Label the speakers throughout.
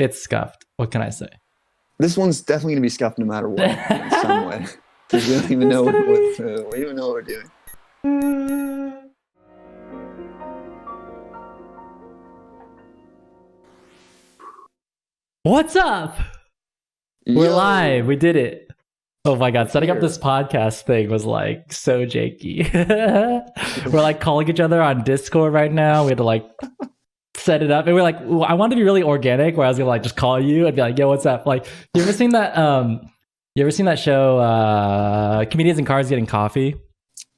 Speaker 1: It's scuffed. What can I say?
Speaker 2: This one's definitely gonna be scuffed no matter what in some way. Because we don't even know what we're doing.
Speaker 1: What's up? We're live. We did it. Oh my god, setting up this podcast thing was like so janky. We're like calling each other on Discord right now. We had to like set it up, and we're like, I wanted to be really organic, where I was gonna like just call you and be like, "Yo, what's up?" Like, you ever seen that? You ever seen that show, Comedians in Cars Getting Coffee?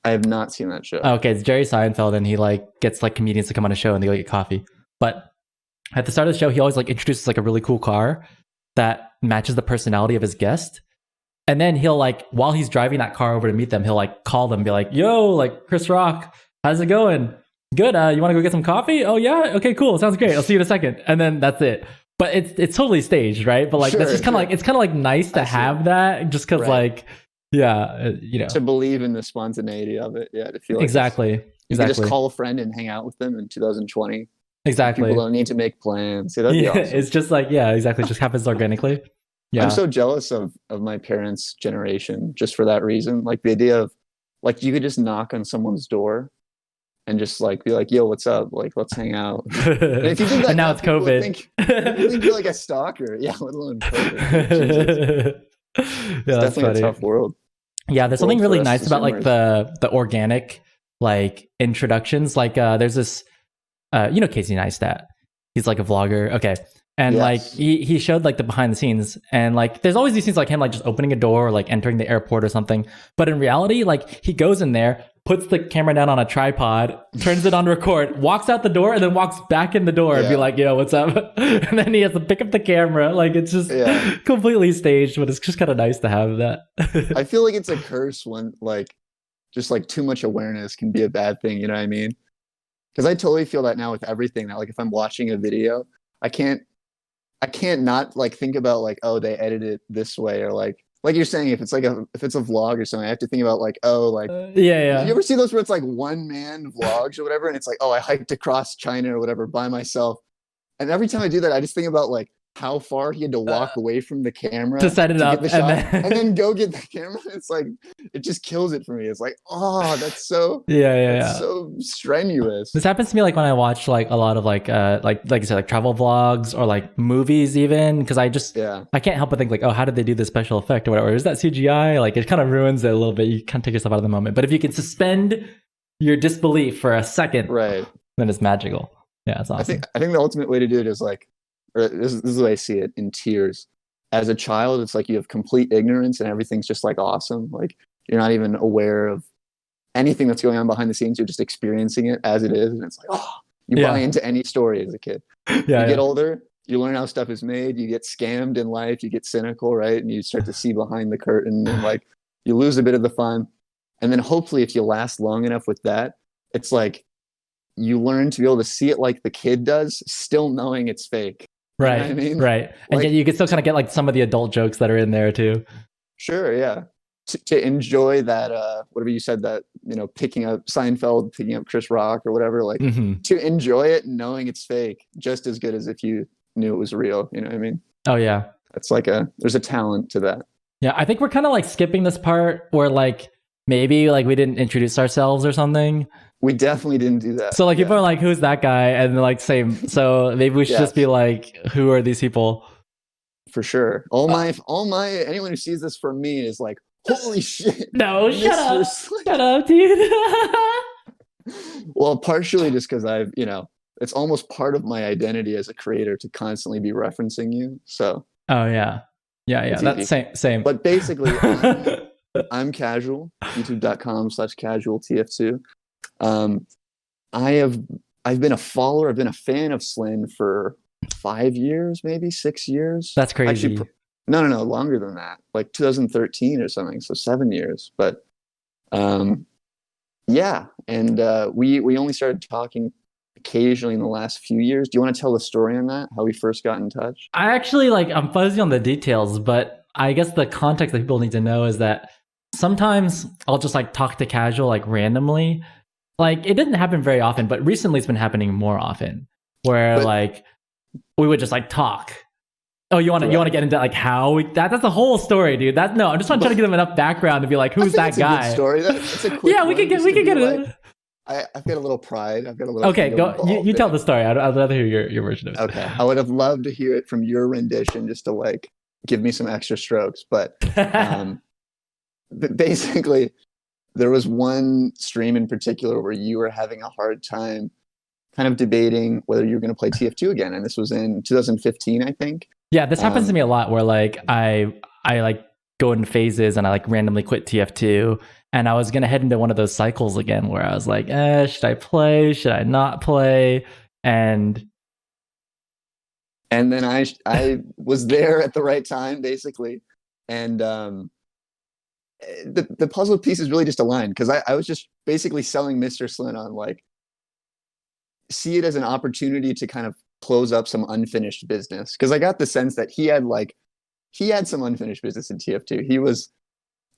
Speaker 2: I have not seen that show.
Speaker 1: Okay, it's Jerry Seinfeld, and he like gets like comedians to come on a show and they go get coffee. But at the start of the show, he always like introduces like a really cool car that matches the personality of his guest. And then he'll like, while he's driving that car over to meet them, he'll like call them and be like, "Yo, like Chris Rock, how's it going? Good. You want to go get some coffee? Oh yeah. Okay, cool. Sounds great. I'll see you in a second." And then that's it. But it's totally staged, right? But like, that's just kind of like, it's kind of like nice to have that, just because like, yeah, you know,
Speaker 2: to believe in the spontaneity of it. Yeah, to feel like
Speaker 1: exactly.
Speaker 2: You can just call a friend and hang out with them in 2020.
Speaker 1: Exactly.
Speaker 2: People don't need to make plans. Yeah, that'd be awesome.
Speaker 1: It's just like, yeah, exactly. It just happens organically. Yeah.
Speaker 2: I'm so jealous of my parents' generation just for that reason. Like the idea of like you could just knock on someone's door and just like be like, "Yo, what's up? Like, let's hang out." And if you did that,
Speaker 1: and now it's COVID.
Speaker 2: Think you're like a stalker. Yeah, let alone COVID.
Speaker 1: Yeah,
Speaker 2: it's definitely a tough world.
Speaker 1: Yeah, there's something really nice about like the organic like introductions. Like there's this you know Casey Neistat. He's like a vlogger. Okay. And like he showed like the behind the scenes, and like there's always these things like him like just opening a door or like entering the airport or something. But in reality, like he goes in there, puts the camera down on a tripod, turns it on record, walks out the door, and then walks back in the door and be like, "Yo, what's up?" And then he has to pick up the camera. Like it's just completely staged, but it's just kind of nice to have that.
Speaker 2: I feel like it's a curse when like just like too much awareness can be a bad thing. You know what I mean? Because I totally feel that now with everything. Now, like if I'm watching a video, I can't not like think about like, oh, they edited it this way, or like you're saying, if it's a vlog or something, I have to think about like, oh, like you ever see those where it's like one man vlogs or whatever, and it's like, oh, I hiked across China or whatever by myself, and every time I do that, I just think about like how far he had to walk away from the camera
Speaker 1: to set it up
Speaker 2: and then go get the camera. It's like it just kills it for me. It's like, oh, that's so so strenuous.
Speaker 1: This happens to me like when I watch like a lot of like you said, like travel vlogs or like movies even, because I can't help but think like, oh, how did they do this special effect or whatever? Is that CGI? Like it kind of ruins it a little bit. You kind of take yourself out of the moment. But if you can suspend your disbelief for a second,
Speaker 2: right,
Speaker 1: then it's magical. Yeah, it's awesome.
Speaker 2: I think the ultimate way to do it is like, or this is the way I see it, in tears. As a child, it's like you have complete ignorance and everything's just like awesome. Like you're not even aware of anything that's going on behind the scenes. You're just experiencing it as it is. And it's like, oh, you buy into any story as a kid. You get older, you learn how stuff is made, you get scammed in life, you get cynical, right? And you start to see behind the curtain and like you lose a bit of the fun. And then hopefully if you last long enough with that, it's like you learn to be able to see it like the kid does, still knowing it's fake.
Speaker 1: Right,
Speaker 2: you know what I mean?
Speaker 1: Right. And
Speaker 2: like,
Speaker 1: yet you can still kind of get like some of the adult jokes that are in there too.
Speaker 2: Sure, yeah. To enjoy that, whatever you said, that, you know, picking up Seinfeld, picking up Chris Rock or whatever, like to enjoy it knowing it's fake, just as good as if you knew it was real. You know what I mean? Oh yeah. It's like there's a talent to that.
Speaker 1: Yeah, I think we're kind of like skipping this part where like maybe like we didn't introduce ourselves or something.
Speaker 2: We definitely didn't do that.
Speaker 1: So like people are like, "Who's that guy?" And they're like, "Same." So maybe we should just be like, "Who are these people?"
Speaker 2: For sure. Anyone who sees this from me is like, "Holy shit!"
Speaker 1: No, shut up, dude.
Speaker 2: Well, partially just because it's almost part of my identity as a creator to constantly be referencing you. So. Oh yeah. That's same. But basically, I'm casual. YouTube.com/casualtf2. I've been a follower, I've been a fan of Slin for 5 years, maybe 6 years.
Speaker 1: That's crazy.
Speaker 2: Actually, no, longer than that, like 2013 or something. So 7 years. But yeah, and we only started talking occasionally in the last few years. Do you want to tell the story on that? How we first got in touch?
Speaker 1: I actually I'm fuzzy on the details, but I guess the context that people need to know is that sometimes I'll just like talk to casual like randomly. Like it didn't happen very often, but recently it's been happening more often where like we would just like talk Oh, you want to get into like how that's a whole story, dude. No, I'm just trying to give them enough background to be like, who's that guy?
Speaker 2: A good story. That's a quick
Speaker 1: yeah, we could get it.
Speaker 2: Like, I've got a little pride. I've got a little.
Speaker 1: Okay, go. You tell the story. I'd rather hear your version of it.
Speaker 2: Okay, I would have loved to hear it from your rendition, just to like give me some extra strokes. But basically, there was one stream in particular where you were having a hard time, kind of debating whether you were going to play TF2 again, and this was in 2015, I think.
Speaker 1: Yeah, this happens to me a lot, where like I like go in phases and I like randomly quit TF2. And I was going to head into one of those cycles again where I was like, should I play? Should I not play? And
Speaker 2: then I was there at the right time, basically. And the puzzle pieces really just aligned, because I was just basically selling Mr. Slin on like, see it as an opportunity to kind of close up some unfinished business. Because I got the sense that he had some unfinished business in TF2.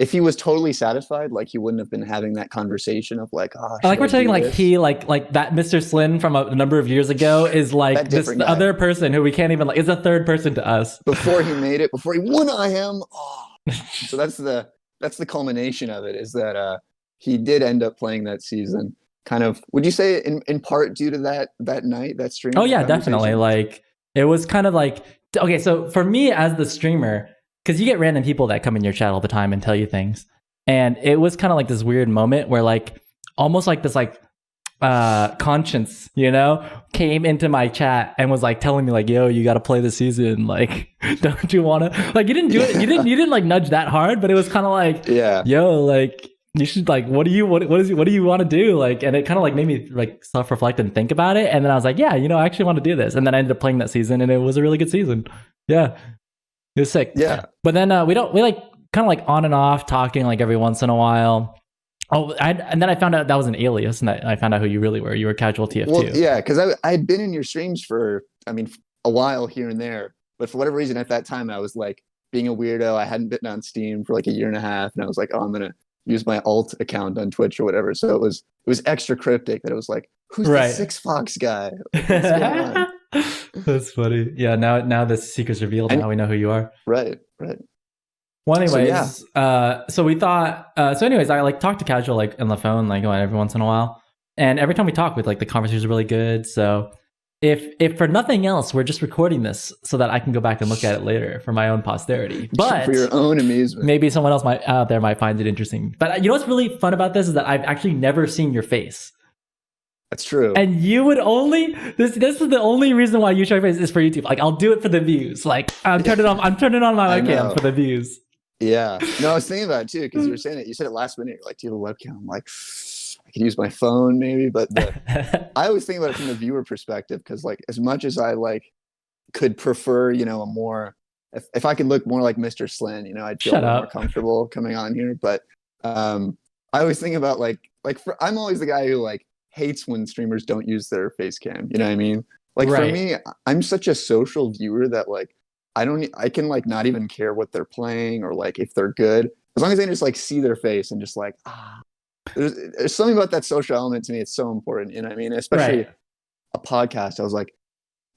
Speaker 2: If he was totally satisfied, like he wouldn't have been having that conversation of like,
Speaker 1: like we're saying, like he like that Mr. Slin from a number of years ago is like this other person who we can't even like is a third person to us.
Speaker 2: Before he made it, before he won IM. So that's the culmination of it, is that he did end up playing that season. Kind of, would you say in part due to that night, that stream?
Speaker 1: Oh yeah, definitely. Like it was kind of like, okay, so for me as the streamer, because you get random people that come in your chat all the time and tell you things. And it was kind of like this weird moment where like, almost like this like conscience, came into my chat and was like telling me like, yo, you got to play this season. Like, don't you want to, like, you didn't do it. You didn't like nudge that hard, but it was kind of like, yo, like, you should like, what do you want to do? Like, and it kind of like made me like self-reflect and think about it. And then I was like, yeah, I actually want to do this. And then I ended up playing that season and it was a really good season. Yeah. It was sick.
Speaker 2: Yeah.
Speaker 1: But then we like kind of like on and off talking like every once in a while. Oh, and then I found out that was an alias, and I found out who you really were. You were Casual TF2.
Speaker 2: Well, yeah, because I'd been in your streams for, a while here and there. But for whatever reason, at that time, I was like being a weirdo. I hadn't been on Steam for like a year and a half. And I was like, oh, I'm going to use my alt account on Twitch or whatever. So it was extra cryptic that it was like, who's the Six Fox guy? Like, what's going on?
Speaker 1: That's funny. Yeah, now the secret's revealed. Now we know who you are.
Speaker 2: Right.
Speaker 1: Well, anyways, so we thought. So, anyways, I like talked to Casual like on the phone like every once in a while, and every time we talk, with like the conversations are really good. So, if for nothing else, we're just recording this so that I can go back and look at it later for my own posterity. But
Speaker 2: for your own amusement,
Speaker 1: maybe someone else out there might find it interesting. But you know what's really fun about this is that I've actually never seen your face.
Speaker 2: That's true.
Speaker 1: And you would only this is the only reason why you show your face is for YouTube. Like I'll do it for the views. Like I'm turning on my webcam for the views.
Speaker 2: Yeah. No, I was thinking about it too, because you were saying it. You said it last minute. You're like, do you have a webcam? I'm like, I could use my phone maybe, but I always think about it from the viewer perspective, because like as much as I like could prefer, a more if I could look more like Mr. Slin, I'd feel more comfortable coming on here. But I always think about I'm always the guy who like hates when streamers don't use their face cam. You know what I mean? Like for me, I'm such a social viewer that like I can like not even care what they're playing or like if they're good, as long as I just like see their face and just like there's something about that social element to me. It's so important. You know what I mean? Especially a podcast. I was like,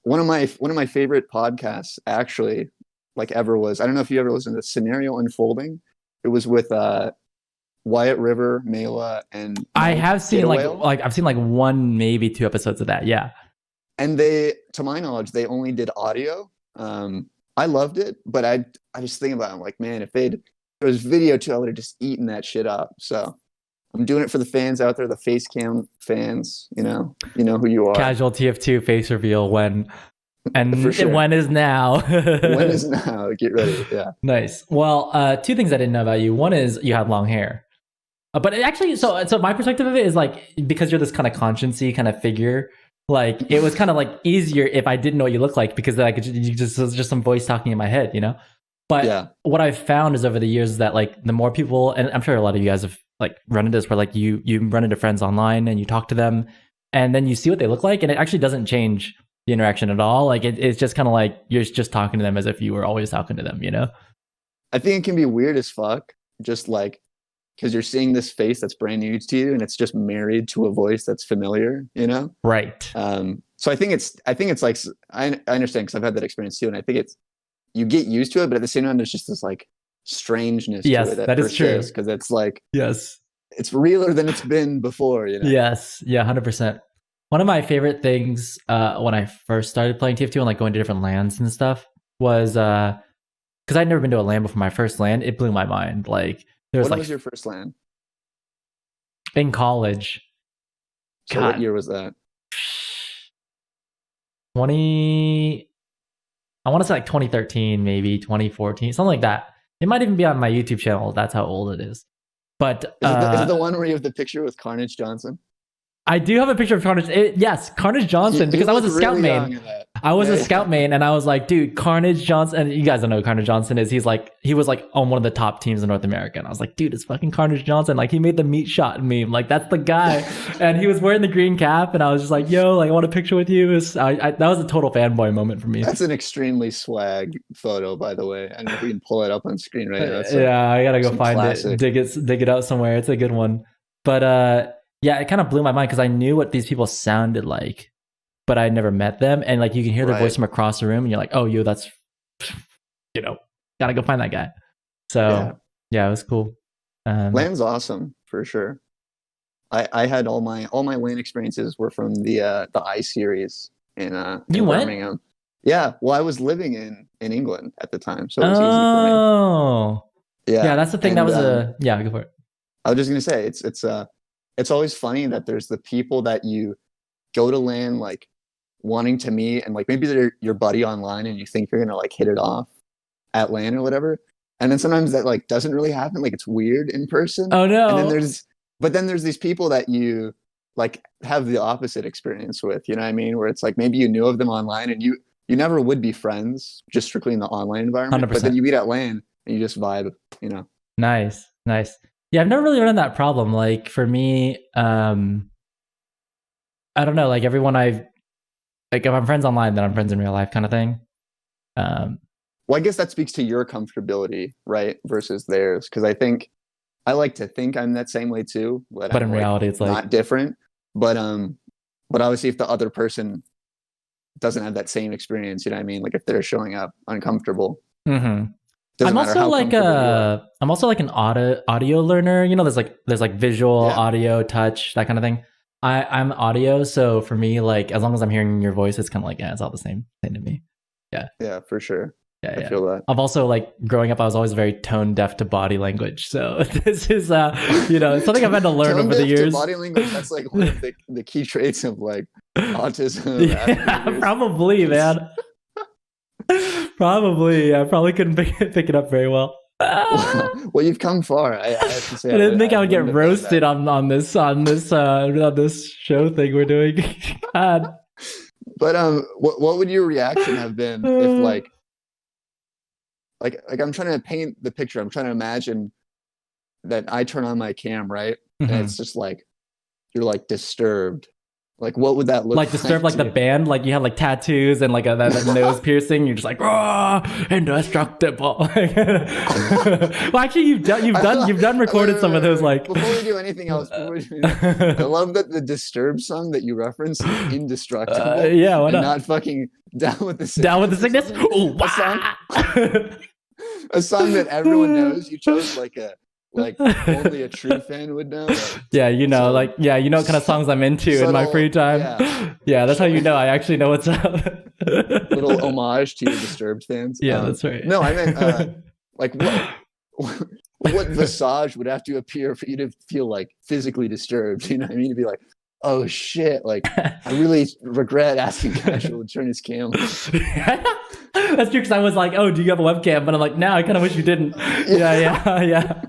Speaker 2: one of my favorite podcasts actually like ever was, I don't know if you ever listened to Scenario Unfolding. It was with Wyatt River, Mela, and
Speaker 1: I have seen I've seen like one, maybe two episodes of that. Yeah.
Speaker 2: And they, to my knowledge, they only did audio. I loved it, but I just think about it, I'm like, man, if there was video too, I would have just eaten that shit up. So I'm doing it for the fans out there, the face cam fans, you know who you are.
Speaker 1: Casual TF2 face reveal when
Speaker 2: sure.
Speaker 1: When is now.
Speaker 2: When is now. Get ready. Yeah.
Speaker 1: Nice. Well, two things I didn't know about you. One is you had long hair. But it actually, so my perspective of it is like, because you're this kind of conscience-y kind of figure, like it was kind of like easier if I didn't know what you look like, because like it was just some voice talking in my head, But what I've found is over the years is that like the more people, and I'm sure a lot of you guys have like run into this, where like you run into friends online and you talk to them and then you see what they look like, and it actually doesn't change the interaction at all. Like it's just kind of like you're just talking to them as if you were always talking to them,
Speaker 2: I think it can be weird as fuck, just like, because you're seeing this face that's brand new to you and it's just married to a voice that's familiar,
Speaker 1: Right.
Speaker 2: So I think it's like, I understand, because I've had that experience too. And I think you get used to it, but at the same time, there's just this like strangeness
Speaker 1: Yes,
Speaker 2: to it
Speaker 1: that is true.
Speaker 2: because it's like
Speaker 1: Yes.
Speaker 2: it's realer than it's been before, you know?
Speaker 1: Yes. Yeah, 100%. One of my favorite things when I first started playing TF2 and like going to different lands and stuff was because I'd never been to a LAN before my first LAN. It blew my mind. Like there was
Speaker 2: When
Speaker 1: like
Speaker 2: was your first LAN?
Speaker 1: in college.
Speaker 2: So what year was that?
Speaker 1: 20. I want to say like 2013, maybe 2014, something like that. It might even be on my YouTube channel. That's how old it is. But
Speaker 2: is it the one where you have the picture with Carnage Johnson?
Speaker 1: I do have a picture of Carnage. Yes, Carnage Johnson, because I was a scout main. I was a scout main, and I was like, dude, Carnage Johnson. And you guys don't know who Carnage Johnson is. He was like on one of the top teams in North America. And I was like, dude, it's fucking Carnage Johnson. Like he made the meat shot meme. Like that's the guy. And he was wearing the green cap, and I was just like, yo, like I want a picture with you. That was a total fanboy moment for me.
Speaker 2: That's an extremely swag photo, by the way. I don't know if we can pull it up on screen right now.
Speaker 1: Yeah, I gotta go find it, dig it out somewhere. It's a good one. But yeah, it kind of blew my mind because I knew what these people sounded like, but I never met them. And like you can hear their voice from across the room, and you're like, oh, yo, that's, gotta go find that guy. So yeah, it was cool.
Speaker 2: LAN's awesome for sure. I had all my LAN experiences were from the I series in Birmingham. Yeah, well, I was living in England at the time, so it was easy for me.
Speaker 1: Oh, yeah, that's the thing. That was go for it.
Speaker 2: I was just gonna say it's always funny that there's the people that you go to LAN like wanting to meet, and like maybe they're your buddy online and you think you're gonna like hit it off at LAN or whatever, and then sometimes that like doesn't really happen. Like it's weird in person.
Speaker 1: Oh no!
Speaker 2: And then there's these people that you like have the opposite experience with. You know what I mean? Where it's like maybe you knew of them online and you never would be friends just strictly in the online environment. 100%. But then you meet at LAN and you just vibe. You know?
Speaker 1: Nice. Yeah, I've never really run that problem. Like for me, I don't know. Like everyone if I'm friends online, then I'm friends in real life, kind of thing.
Speaker 2: Well, I guess that speaks to your comfortability, right, versus theirs. Because I like to think I'm that same way too, but
Speaker 1: in reality, it's like
Speaker 2: not different. But obviously, if the other person doesn't have that same experience, you know what I mean? Like if they're showing up uncomfortable.
Speaker 1: Mm-hmm. I'm also like an audio learner. You know, there's like visual, audio, touch, that kind of thing. I'm audio, so for me, like as long as I'm hearing your voice, it's kind of like it's all the same thing to me.
Speaker 2: Yeah, for sure.
Speaker 1: I
Speaker 2: feel that.
Speaker 1: I've also like growing up, I was always very tone deaf to body language. So this is something I've had to learn over the years.
Speaker 2: Body language, that's like one of the key traits of like autism.
Speaker 1: Yeah, probably, man. Probably. I probably couldn't pick it up very well.
Speaker 2: Well, you've come far. I have to say.
Speaker 1: I didn't think I would get roasted on this show thing we're doing. God.
Speaker 2: But what would your reaction have been if like I'm trying to paint the picture. I'm trying to imagine that I turn on my cam, right? Mm-hmm. And it's just like you're like disturbed. Like what would that look like?
Speaker 1: Disturbed, like the band, like you have like tattoos and like that nose piercing. You're just like raw, indestructible. Well, actually, you've done recorded some of those. Like
Speaker 2: before we do anything else, I love that the Disturbed song that you referenced, indestructible.
Speaker 1: Yeah, why
Speaker 2: not fucking Down with the Sickness.
Speaker 1: Down with the Sickness. Oh, wow.
Speaker 2: A song that everyone knows. You chose like only a true fan would know.
Speaker 1: Yeah, you know what kind of songs I'm into in my free time. Yeah, that's how you know I actually know what's up.
Speaker 2: Little homage to your Disturbed fans.
Speaker 1: Yeah, that's right.
Speaker 2: No, I meant like what visage would have to appear for you to feel like physically disturbed? You know what I mean? To be like, oh shit, like I really regret asking Casual to turn his cam.
Speaker 1: That's true, because I was like, oh, do you have a webcam? But I'm like, no, I kind of wish you didn't. Yeah.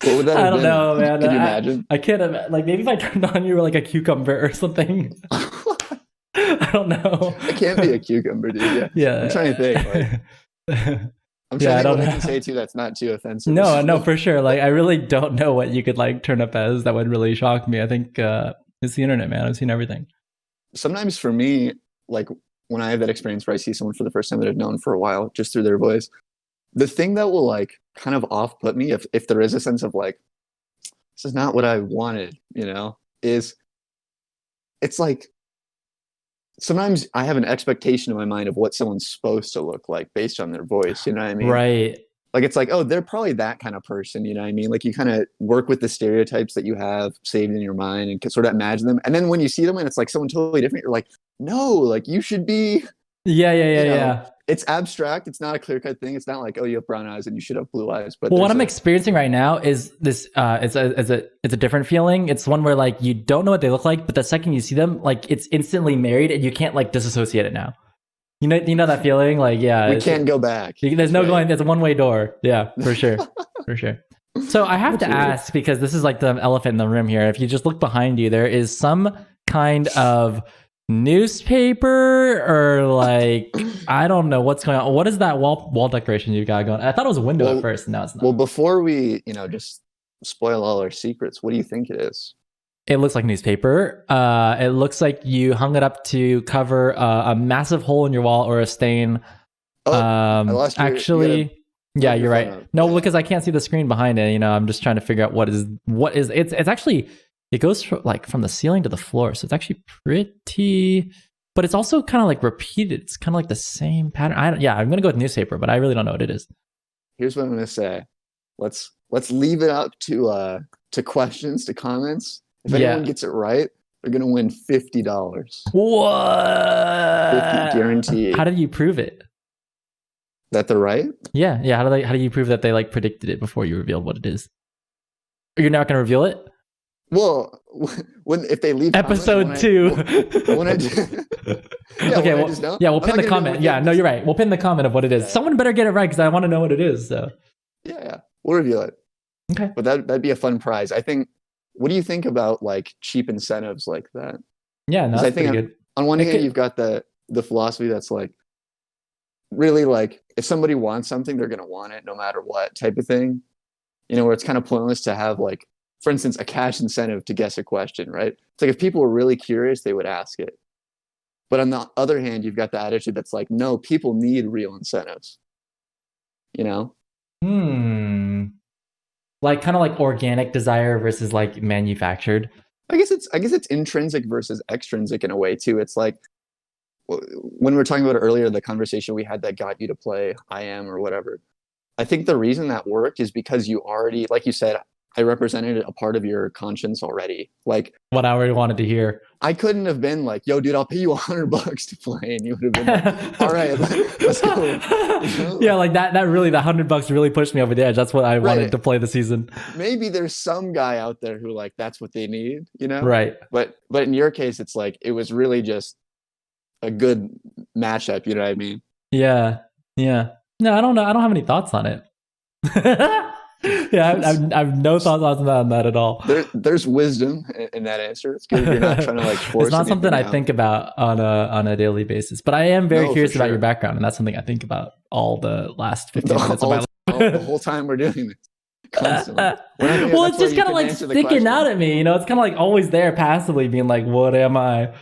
Speaker 2: What would that have been?
Speaker 1: I don't know, man.
Speaker 2: Can you imagine?
Speaker 1: I can't imagine. Like maybe if I turned on you were like a cucumber or something. I don't know.
Speaker 2: It can't be a cucumber, dude. Yeah. I'm trying to think. I'm trying to think what I can say too that's not too offensive.
Speaker 1: No, for sure. Like I really don't know what you could like turn up as that would really shock me. I think it's the internet, man. I've seen everything.
Speaker 2: Sometimes for me, like when I have that experience where I see someone for the first time that I've known for a while just through their voice, the thing that will like kind of off-put me if there is a sense of like, this is not what I wanted, you know, is it's like sometimes I have an expectation in my mind of what someone's supposed to look like based on their voice. You know what I mean?
Speaker 1: Right.
Speaker 2: Like, it's like, oh, they're probably that kind of person. You know what I mean? Like, you kind of work with the stereotypes that you have saved in your mind and can sort of imagine them. And then when you see them and it's like someone totally different, you're like, no, like you should be.
Speaker 1: Yeah.
Speaker 2: It's abstract. It's not a clear cut thing. It's not like, oh, you have brown eyes and you should have blue eyes. But
Speaker 1: well, what I'm experiencing right now is this. It's a different feeling. It's one where like you don't know what they look like, but the second you see them, like it's instantly married, and you can't like disassociate it now. You know that feeling? Like, yeah,
Speaker 2: we can't go back.
Speaker 1: There's no going. There's a one-way door. Yeah, for sure, for sure. So I have to ask, because this is like the elephant in the room here. If you just look behind you, there is some kind of newspaper or like I don't know what's going on. What is that wall decoration you got going? I thought it was a window at first, and now it's not.
Speaker 2: Well, before we just spoil all our secrets, what do you think it is?
Speaker 1: It looks like newspaper. It looks like you hung it up to cover a massive hole in your wall or a stain.
Speaker 2: I lost
Speaker 1: actually, yeah, you're right. No, because I can't see the screen behind it. I'm just trying to figure out what is. It's actually, it goes from the ceiling to the floor, so it's actually pretty. But it's also kind of like repeated. It's kind of like the same pattern. I'm gonna go with newspaper, but I really don't know what it is.
Speaker 2: Here's what I'm gonna say. Let's leave it up to questions, to comments. If anyone gets it right, they're gonna win $50.
Speaker 1: What?
Speaker 2: 50 guaranteed.
Speaker 1: How did you prove it?
Speaker 2: That they're right?
Speaker 1: Yeah. How do you prove that they like predicted it before you revealed what it is? You're not gonna reveal it?
Speaker 2: Well, if they leave
Speaker 1: episode 2.
Speaker 2: We'll pin
Speaker 1: the comment. Yeah, no, you're right. We'll pin the comment of what it is. Yeah. Someone better get it right because I want to know what it is. So
Speaker 2: yeah, we'll reveal it.
Speaker 1: Okay,
Speaker 2: but that'd be a fun prize. I think. What do you think about like cheap incentives like that?
Speaker 1: Yeah, no, that's pretty good.
Speaker 2: On one hand, you've got the philosophy that's like really like if somebody wants something, they're gonna want it no matter what type of thing. Where it's kind of pointless to have like, for instance, a cash incentive to guess a question, right? It's like if people were really curious, they would ask it. But on the other hand, you've got the attitude that's like, no, people need real incentives.
Speaker 1: Like kind of like organic desire versus like manufactured.
Speaker 2: I guess it's intrinsic versus extrinsic in a way too. It's like when we were talking about it earlier, the conversation we had that got you to play I Am or whatever. I think the reason that worked is because you already, like you said, I represented a part of your conscience already. Like
Speaker 1: what I already wanted to hear.
Speaker 2: I couldn't have been like, yo, dude, I'll pay you $100 to play. And you would have been like, all right, let's go.
Speaker 1: Yeah, like that really, the $100 really pushed me over the edge. That's what I wanted to play the season.
Speaker 2: Maybe there's some guy out there who like, that's what they need,
Speaker 1: Right.
Speaker 2: But in your case, it's like, it was really just a good matchup. You know what I mean?
Speaker 1: Yeah. No, I don't know. I don't have any thoughts on it. Yeah, I've no thoughts on that at all.
Speaker 2: There's wisdom in that answer. It's good if you're not trying to like force.
Speaker 1: It's not something I think about on a daily basis, but I am very curious about your background, and that's something I think about all the last 15 minutes of my life.
Speaker 2: The whole time we're doing this. Constantly.
Speaker 1: Well, it's just kind of like sticking out at me, It's kind of like always there, passively being like, "What am I?"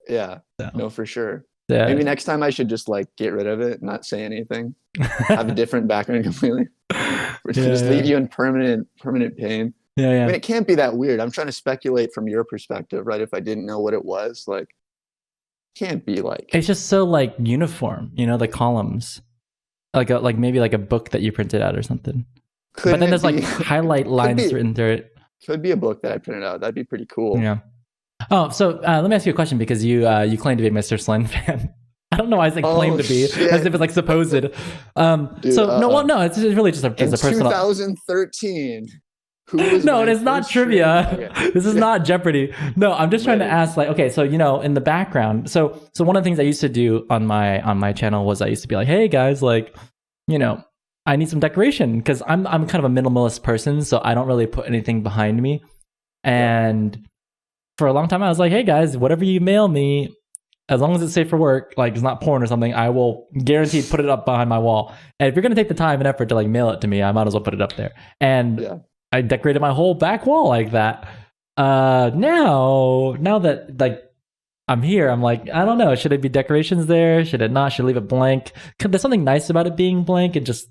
Speaker 2: Yeah, no, for sure.
Speaker 1: Yeah.
Speaker 2: Maybe next time I should just like get rid of it, not say anything, have a different background completely. Just leave you in permanent pain.
Speaker 1: Yeah.
Speaker 2: I mean, it can't be that weird. I'm trying to speculate from your perspective, right? If I didn't know what it was, like, can't be like.
Speaker 1: It's just so like uniform, the columns, like maybe like a book that you printed out or something. But then there's like highlight lines written through it.
Speaker 2: Could be a book that I printed out. That'd be pretty cool.
Speaker 1: Yeah. Oh, so let me ask you a question because you claim to be a MR SLIN fan. I don't know why I said claim to be, as if it's like supposed. Dude, no, it's really just a personal.
Speaker 2: 2013.
Speaker 1: No, it is not trivia. Okay. This is not Jeopardy. No, I'm just trying to ask, like, okay, so in the background, so one of the things I used to do on my channel was I used to be like, hey guys, like, I need some decoration because I'm kind of a minimalist person, so I don't really put anything behind me, and for a long time I was like, hey guys, whatever you mail me, as long as it's safe for work, like it's not porn or something, I will guaranteed put it up behind my wall. And if you're gonna take the time and effort to like mail it to me, I might as well put it up there. And I decorated my whole back wall like that. Now that like I'm here, I'm like, I don't know, should it be decorations there? Should it not? Should I leave it blank? There's something nice about it being blank and just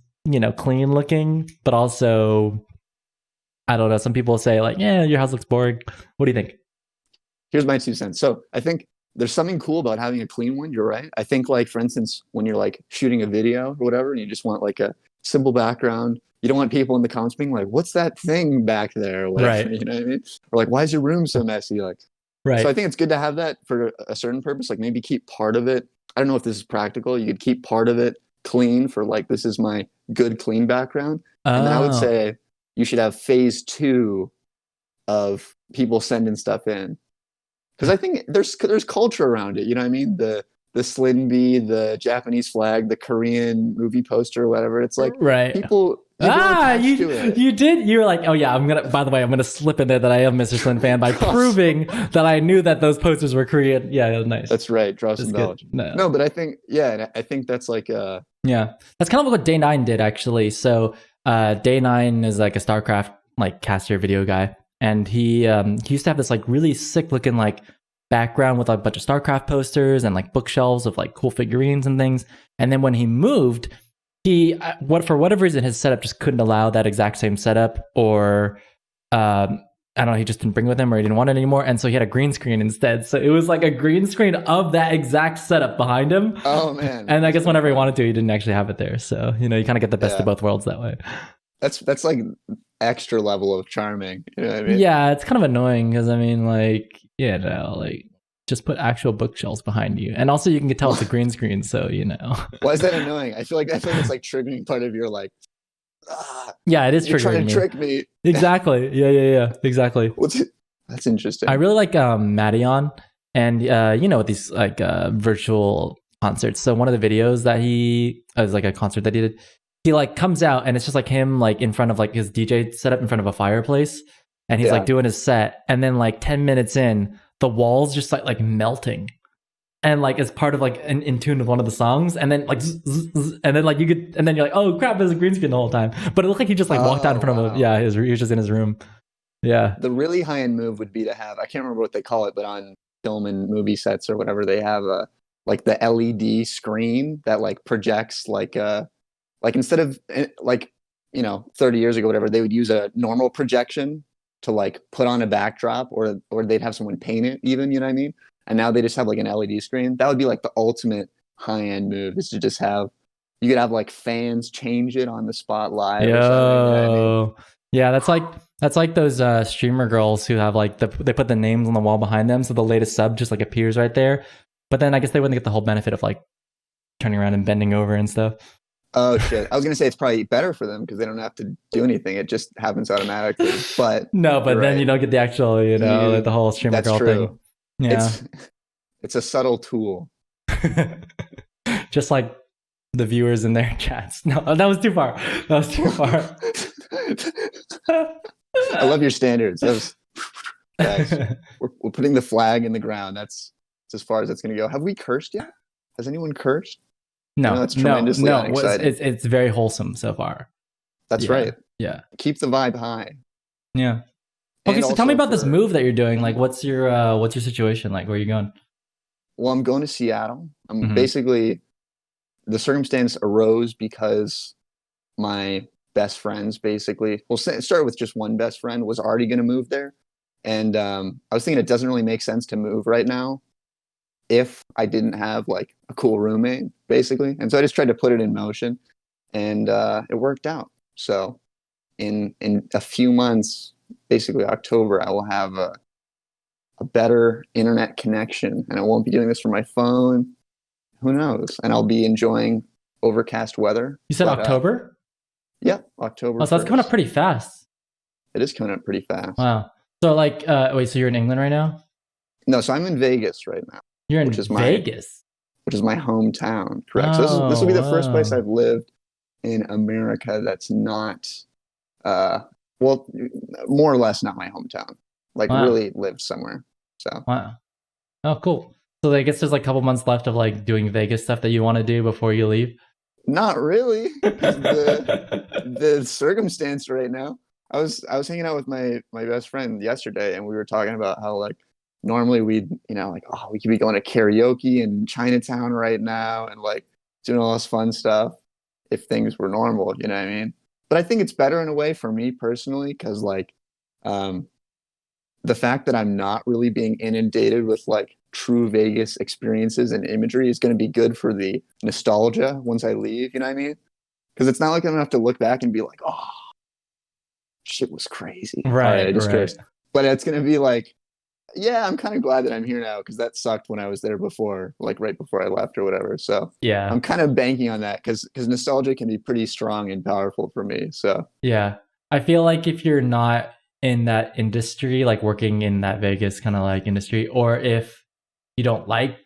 Speaker 1: clean looking, but also I don't know. Some people say like, yeah, your house looks boring. What do you think?
Speaker 2: Here's my 2 cents. So I think there's something cool about having a clean one. You're right. I think like, for instance, when you're like shooting a video or whatever, and you just want like a simple background, you don't want people in the comments being like, what's that thing back there? Or whatever,
Speaker 1: Right.
Speaker 2: you know what I mean? Or like, why is your room so messy? Like,
Speaker 1: Right.
Speaker 2: so I think it's good to have that for a certain purpose. Like maybe keep part of it. I don't know if this is practical. You could keep part of it clean for like, this is my good clean background. And then I would say you should have phase 2 of people sending stuff in. Because I think there's culture around it. You know what I mean? The Sling bee, the Japanese flag, the Korean movie poster, or whatever. It's like
Speaker 1: right.
Speaker 2: people are attached to it.
Speaker 1: You were like, oh yeah, by the way, I'm gonna slip in there that I am Mr. Slin fan by proving that I knew that those posters were Korean. Yeah, nice.
Speaker 2: That's right. Draw some knowledge. No, but I think that's like
Speaker 1: yeah, that's kind of what Day 9 did actually. So Day 9 is like a StarCraft like caster video guy. And he used to have this like really sick looking like background with a bunch of StarCraft posters and like bookshelves of like cool figurines and things. And then when he moved, for whatever reason, his setup just couldn't allow that exact same setup, or I don't know, he just didn't bring it with him, or he didn't want it anymore. And so he had a green screen instead. So it was like a green screen of that exact setup behind him.
Speaker 2: Oh man.
Speaker 1: And I guess whenever he wanted to, he didn't actually have it there. So, you kind of get the best of both worlds that way.
Speaker 2: That's like extra level of charming. You know what I mean?
Speaker 1: Yeah, it's kind of annoying because I mean, like, like just put actual bookshelves behind you, and also you can tell it's a green screen, so
Speaker 2: Why is that annoying? I feel like it's like triggering part of your like.
Speaker 1: Yeah, it is
Speaker 2: you're
Speaker 1: triggering
Speaker 2: trying to trick me.
Speaker 1: Exactly. Yeah. Exactly.
Speaker 2: That's interesting.
Speaker 1: I really like Maddie on, and with these like virtual concerts. So one of the videos that he was like a concert that he did. He like comes out and it's just like him like in front of like his DJ setup in front of a fireplace, and he's like doing his set, and then like 10 minutes in, the walls just like melting, and like as part of like in tune with one of the songs, and then like and then like you could, and then you're like, oh crap, there's a green screen the whole time, but it looked like he just like walked out in front of a he was just in his room. Yeah,
Speaker 2: the really high end move would be to have, I can't remember what they call it, but on film and movie sets or whatever, they have like the LED screen that like projects like instead of like 30 years ago, whatever, they would use a normal projection to like put on a backdrop, or they'd have someone paint it even, you know what I mean? And now they just have like an LED screen. That would be like the ultimate high-end move, is to just have, you could have like fans change it on the spot live. Or something, you know what I mean?
Speaker 1: Yeah, that's like those streamer girls who have like they put the names on the wall behind them, so the latest sub just like appears right there. But then I guess they wouldn't get the whole benefit of like turning around and bending over and stuff.
Speaker 2: Oh shit! I was gonna say it's probably better for them because they don't have to do anything; it just happens automatically. But
Speaker 1: no, but then you don't get the actual, the whole streamer girl thing. Yeah,
Speaker 2: it's a subtle tool.
Speaker 1: Just like the viewers in their chats. No, that was too far.
Speaker 2: I love your standards. Guys, we're putting the flag in the ground. That's as far as it's gonna go. Have we cursed yet? Has anyone cursed?
Speaker 1: No,
Speaker 2: that's tremendously unexciting.
Speaker 1: It's very wholesome so far.
Speaker 2: That's right.
Speaker 1: Yeah.
Speaker 2: Keep the vibe high.
Speaker 1: Yeah. Okay, so tell me about this move that you're doing. Like, what's your situation? Like, where are you going?
Speaker 2: Well, I'm going to Seattle. I'm basically, the circumstance arose because my best friends basically, well, it started with just one best friend was already going to move there. And I was thinking it doesn't really make sense to move right now if I didn't have like a cool roommate, basically. And so I just tried to put it in motion, and it worked out. So in a few months, basically October, I will have a better internet connection, and I won't be doing this from my phone. Who knows? And I'll be enjoying overcast weather.
Speaker 1: You said October?
Speaker 2: Yeah, October.
Speaker 1: Oh, so that's coming up pretty fast.
Speaker 2: It is coming up pretty fast.
Speaker 1: Wow. So like, wait, so you're in England right now?
Speaker 2: No, so I'm in Vegas right now.
Speaker 1: You're in Vegas?
Speaker 2: Which is my hometown, correct? So this will be the first place I've lived in America that's not, well, more or less not my hometown. Like really lived somewhere. So.
Speaker 1: Wow. Oh, cool. So I guess there's like a couple months left of like doing Vegas stuff that you want to do before you leave?
Speaker 2: Not really. The circumstance right now. I was hanging out with my best friend yesterday, and we were talking about how like normally we'd, like, oh, we could be going to karaoke in Chinatown right now and like doing all this fun stuff if things were normal, you know what I mean? But I think it's better in a way for me personally, because like the fact that I'm not really being inundated with like true Vegas experiences and imagery is going to be good for the nostalgia once I leave. You know what I mean? Because it's not like I'm gonna have to look back and be like, oh, shit was crazy.
Speaker 1: Right.
Speaker 2: I just
Speaker 1: Right.
Speaker 2: cursed. But it's gonna be like, yeah, I'm kind of glad that I'm here now because that sucked when I was there before, like right before I left or whatever. So
Speaker 1: Yeah.
Speaker 2: I'm kind of banking on that because nostalgia can be pretty strong and powerful for me. So
Speaker 1: yeah, I feel like if you're not in that industry, like working in that Vegas kind of like industry, or if you don't like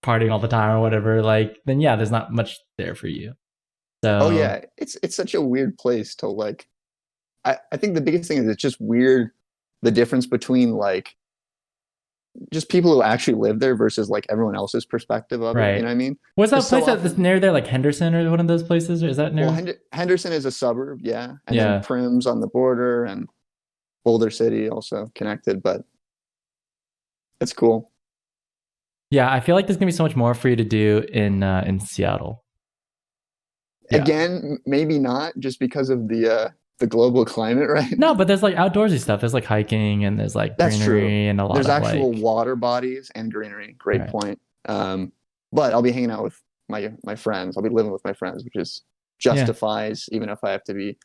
Speaker 1: partying all the time or whatever, like then yeah, there's not much there for you. So
Speaker 2: oh yeah, it's such a weird place to like. I think the biggest thing is it's just weird the difference between like just people who actually live there versus like everyone else's perspective of it. You know what I mean?
Speaker 1: What's that
Speaker 2: It's
Speaker 1: place
Speaker 2: so
Speaker 1: that's
Speaker 2: often,
Speaker 1: near there, like Henderson or one of those places, or is that near?
Speaker 2: well, Henderson is a suburb, yeah, and
Speaker 1: Yeah.
Speaker 2: then Prim's on the border, and Boulder City also connected, but it's cool.
Speaker 1: Yeah, I feel like there's gonna be so much more for you to do in Seattle. Yeah.
Speaker 2: Again, maybe not just because of the global climate, right?
Speaker 1: No, but there's like outdoorsy stuff. There's like hiking and there's like
Speaker 2: That's
Speaker 1: greenery
Speaker 2: true.
Speaker 1: and a lot
Speaker 2: There's
Speaker 1: of
Speaker 2: actual
Speaker 1: like
Speaker 2: water bodies and greenery. Great
Speaker 1: Right.
Speaker 2: point. But I'll be hanging out with my friends. I'll be living with my friends, which is justifies even if I have to be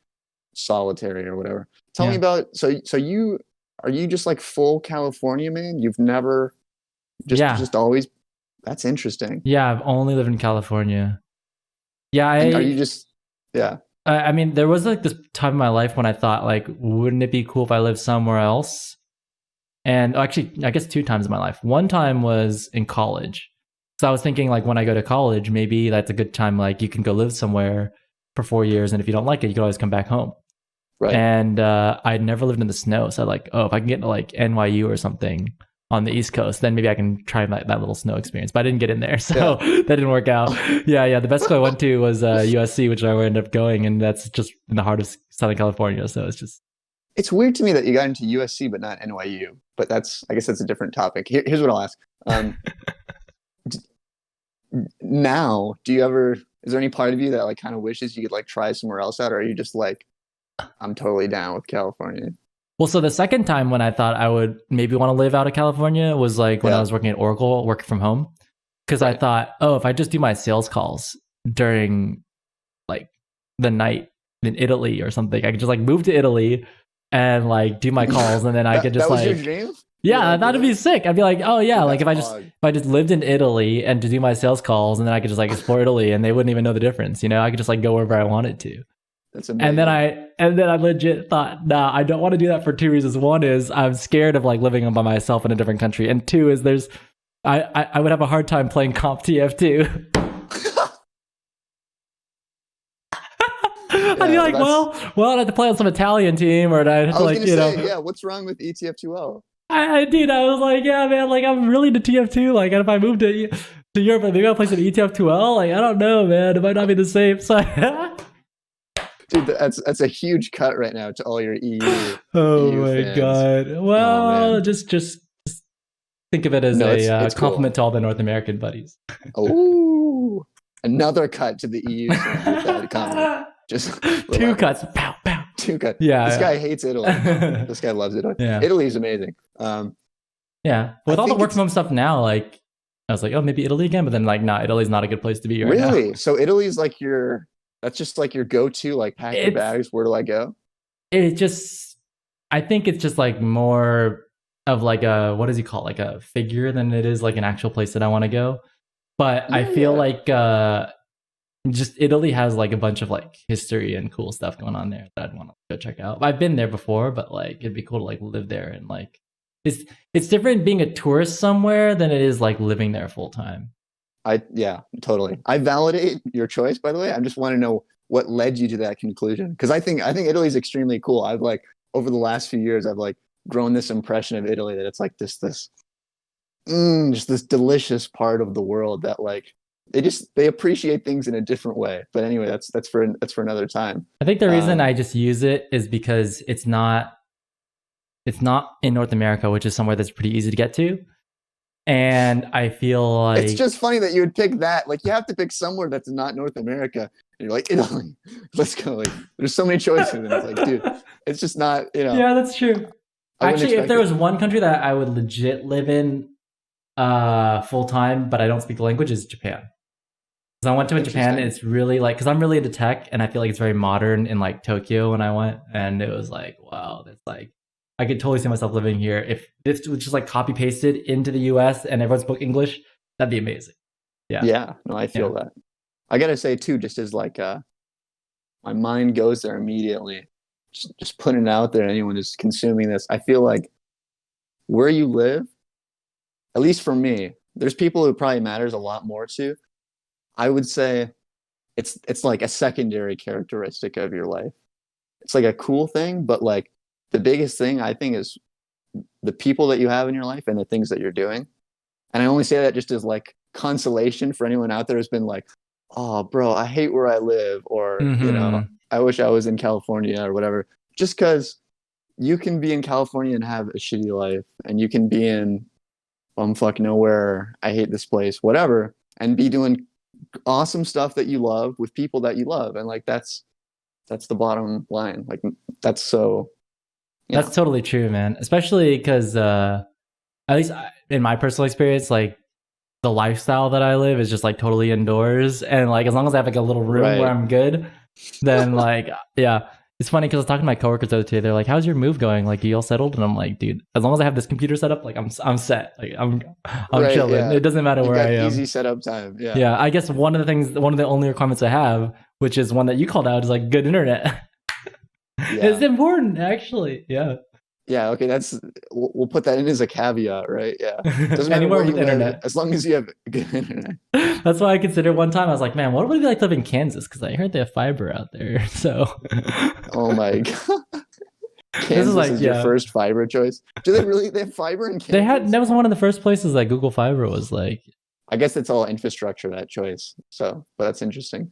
Speaker 2: solitary or whatever. Tell me about so you are you just like full California man? You've never just always. That's interesting.
Speaker 1: Yeah, I've only lived in California. Yeah,
Speaker 2: And are you just
Speaker 1: I mean, there was like this time in my life when I thought like, wouldn't it be cool if I lived somewhere else? And actually, I guess 2 times in my life. One time was in college. So I was thinking like when I go to college, maybe that's a good time. Like you can go live somewhere for 4 years. And if you don't like it, you can always come back home.
Speaker 2: right?
Speaker 1: And I'd never lived in the snow. So like, oh, if I can get to like NYU or something on the East Coast, then maybe I can try that little snow experience. But I didn't get in there. So that didn't work out. Yeah. The best school I went to was USC, which I ended up going. And that's just in the heart of Southern California. So
Speaker 2: It's weird to me that you got into USC but not NYU. But I guess that's a different topic. Here's what I'll ask. Now, is there any part of you that like kind of wishes you could like try somewhere else out, or are you just like, I'm totally down with California?
Speaker 1: Well, so the second time when I thought I would maybe want to live out of California was like when I was working at Oracle, working from home. Because I thought, oh, if I just do my sales calls during like the night in Italy or something, I could just like move to Italy and like do my calls, and then I could just
Speaker 2: that was
Speaker 1: like
Speaker 2: your dream?
Speaker 1: Yeah, that'd be sick. I'd be like, oh yeah, like if I just lived in Italy and to do my sales calls, and then I could just like explore Italy, and they wouldn't even know the difference. You know, I could just like go wherever I wanted to.
Speaker 2: That's amazing.
Speaker 1: And then I legit thought, nah, I don't want to do that for 2 reasons. One is I'm scared of like living by myself in a different country, and 2 is I would have a hard time playing CompTF2. I'd be like, well, I'd have to play on some Italian team, or I'd have to like,
Speaker 2: yeah, what's wrong with ETF2L?
Speaker 1: I was like, yeah, man, like I'm really into TF2. Like, and if I moved to Europe, maybe I'll play some ETF2L. Like, I don't know, man, it might not be the same. So,
Speaker 2: dude, that's a huge cut right now to all your EU.
Speaker 1: Oh
Speaker 2: EU
Speaker 1: my
Speaker 2: fans.
Speaker 1: god! Well, just think of it as a compliment
Speaker 2: cool.
Speaker 1: to all the North American buddies.
Speaker 2: Oh, another cut to the EU. Just
Speaker 1: 2 cuts. Pow, pow.
Speaker 2: 2 cuts.
Speaker 1: Yeah,
Speaker 2: this guy hates Italy. This guy loves Italy.
Speaker 1: Yeah.
Speaker 2: Italy is amazing.
Speaker 1: Yeah, with all the work from home stuff now, like I was like, oh, maybe Italy again, but then like, nah, Italy's not a good place to be right now.
Speaker 2: Really? So Italy's like that's just like your go-to, like pack your bags. Where do I go?
Speaker 1: I think it's just like more of like a, what does he call it? Like a figure than it is like an actual place that I want to go. But I feel like just Italy has like a bunch of like history and cool stuff going on there that I'd want to go check out. I've been there before, but like it'd be cool to like live there, and like it's different being a tourist somewhere than it is like living there full time.
Speaker 2: Yeah, totally. I validate your choice, by the way. I just want to know what led you to that conclusion, because I think Italy is extremely cool. I've like over the last few years, I've like grown this impression of Italy that it's like just this delicious part of the world that like they appreciate things in a different way. But anyway, that's for another time.
Speaker 1: I think the reason I just use it is because it's not in North America, which is somewhere that's pretty easy to get to. And I feel like
Speaker 2: it's just funny that you would pick that. Like, you have to pick somewhere that's not North America. And you're like, Italy, let's go. Like, there's so many choices. And it's like, dude, it's just not,
Speaker 1: Yeah, that's true. Actually, if there was one country that I would legit live in full time, but I don't speak the language, is Japan. Because I went to Japan, it's really like, because I'm really into tech, and I feel like it's very modern in like Tokyo when I went, and it was like, wow, that's like, I could totally see myself living here. If this was just like copy pasted into the US and everyone spoke English, that'd be amazing. Yeah.
Speaker 2: Yeah, no, I feel that. I gotta say too, just as like my mind goes there immediately. Just putting it out there, anyone who's consuming this, I feel like where you live, at least for me, there's people who probably matters a lot more to. I would say it's like a secondary characteristic of your life. It's like a cool thing, but like the biggest thing I think is the people that you have in your life and the things that you're doing. And I only say that just as like consolation for anyone out there who's been like, oh, bro, I hate where I live, or, you know, I wish I was in California or whatever. Just because you can be in California and have a shitty life, and you can be in bumfuck nowhere, I hate this place, whatever, and be doing awesome stuff that you love with people that you love. And like, that's the bottom line. Like, that's so...
Speaker 1: That's totally true, man. Especially because, at least in my personal experience, like the lifestyle that I live is just like totally indoors, and like as long as I have like a little room where I'm good, then like yeah. It's funny because I was talking to my coworkers the other day. They're like, "How's your move going? Like, you all settled?" And I'm like, "Dude, as long as I have this computer set up, like I'm set. Like I'm chilling. Yeah. It doesn't matter where I am.
Speaker 2: Easy setup time. Yeah.
Speaker 1: Yeah. I guess one of the only requirements I have, which is one that you called out, is like good internet. Yeah. It's important, actually. Yeah.
Speaker 2: Yeah. Okay. We'll put that in as a caveat, right? Yeah. Doesn't matter
Speaker 1: anywhere
Speaker 2: where
Speaker 1: with
Speaker 2: you
Speaker 1: internet,
Speaker 2: live, as long as you have good internet.
Speaker 1: That's why I considered one time. I was like, man, what would it be like living in Kansas? Because I heard they have fiber out there. So.
Speaker 2: Oh my god. Kansas is your first fiber choice. Do they have fiber in Kansas?
Speaker 1: That was one of the first places that Google Fiber was like.
Speaker 2: I guess it's all infrastructure, that choice. So, but that's interesting.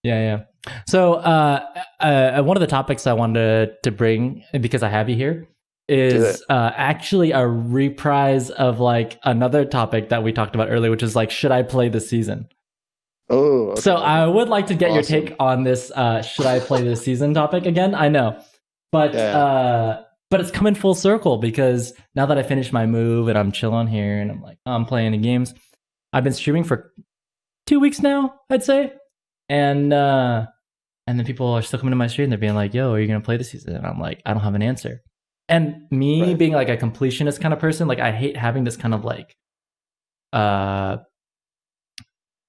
Speaker 1: Yeah. So one of the topics I wanted to bring, because I have you here, is actually a reprise of like another topic that we talked about earlier, which is like, should I play this season?
Speaker 2: Oh, okay.
Speaker 1: So I would like to get your take on this should I play this season topic again? I know. But it's coming full circle, because now that I finished my move and I'm chilling here and I'm like, I'm playing the games. I've been streaming for 2 weeks now, I'd say. And then people are still coming to my stream. They're being like, yo, are you going to play this season? And I'm like, I don't have an answer. And me being like a completionist kind of person, like I hate having this kind of like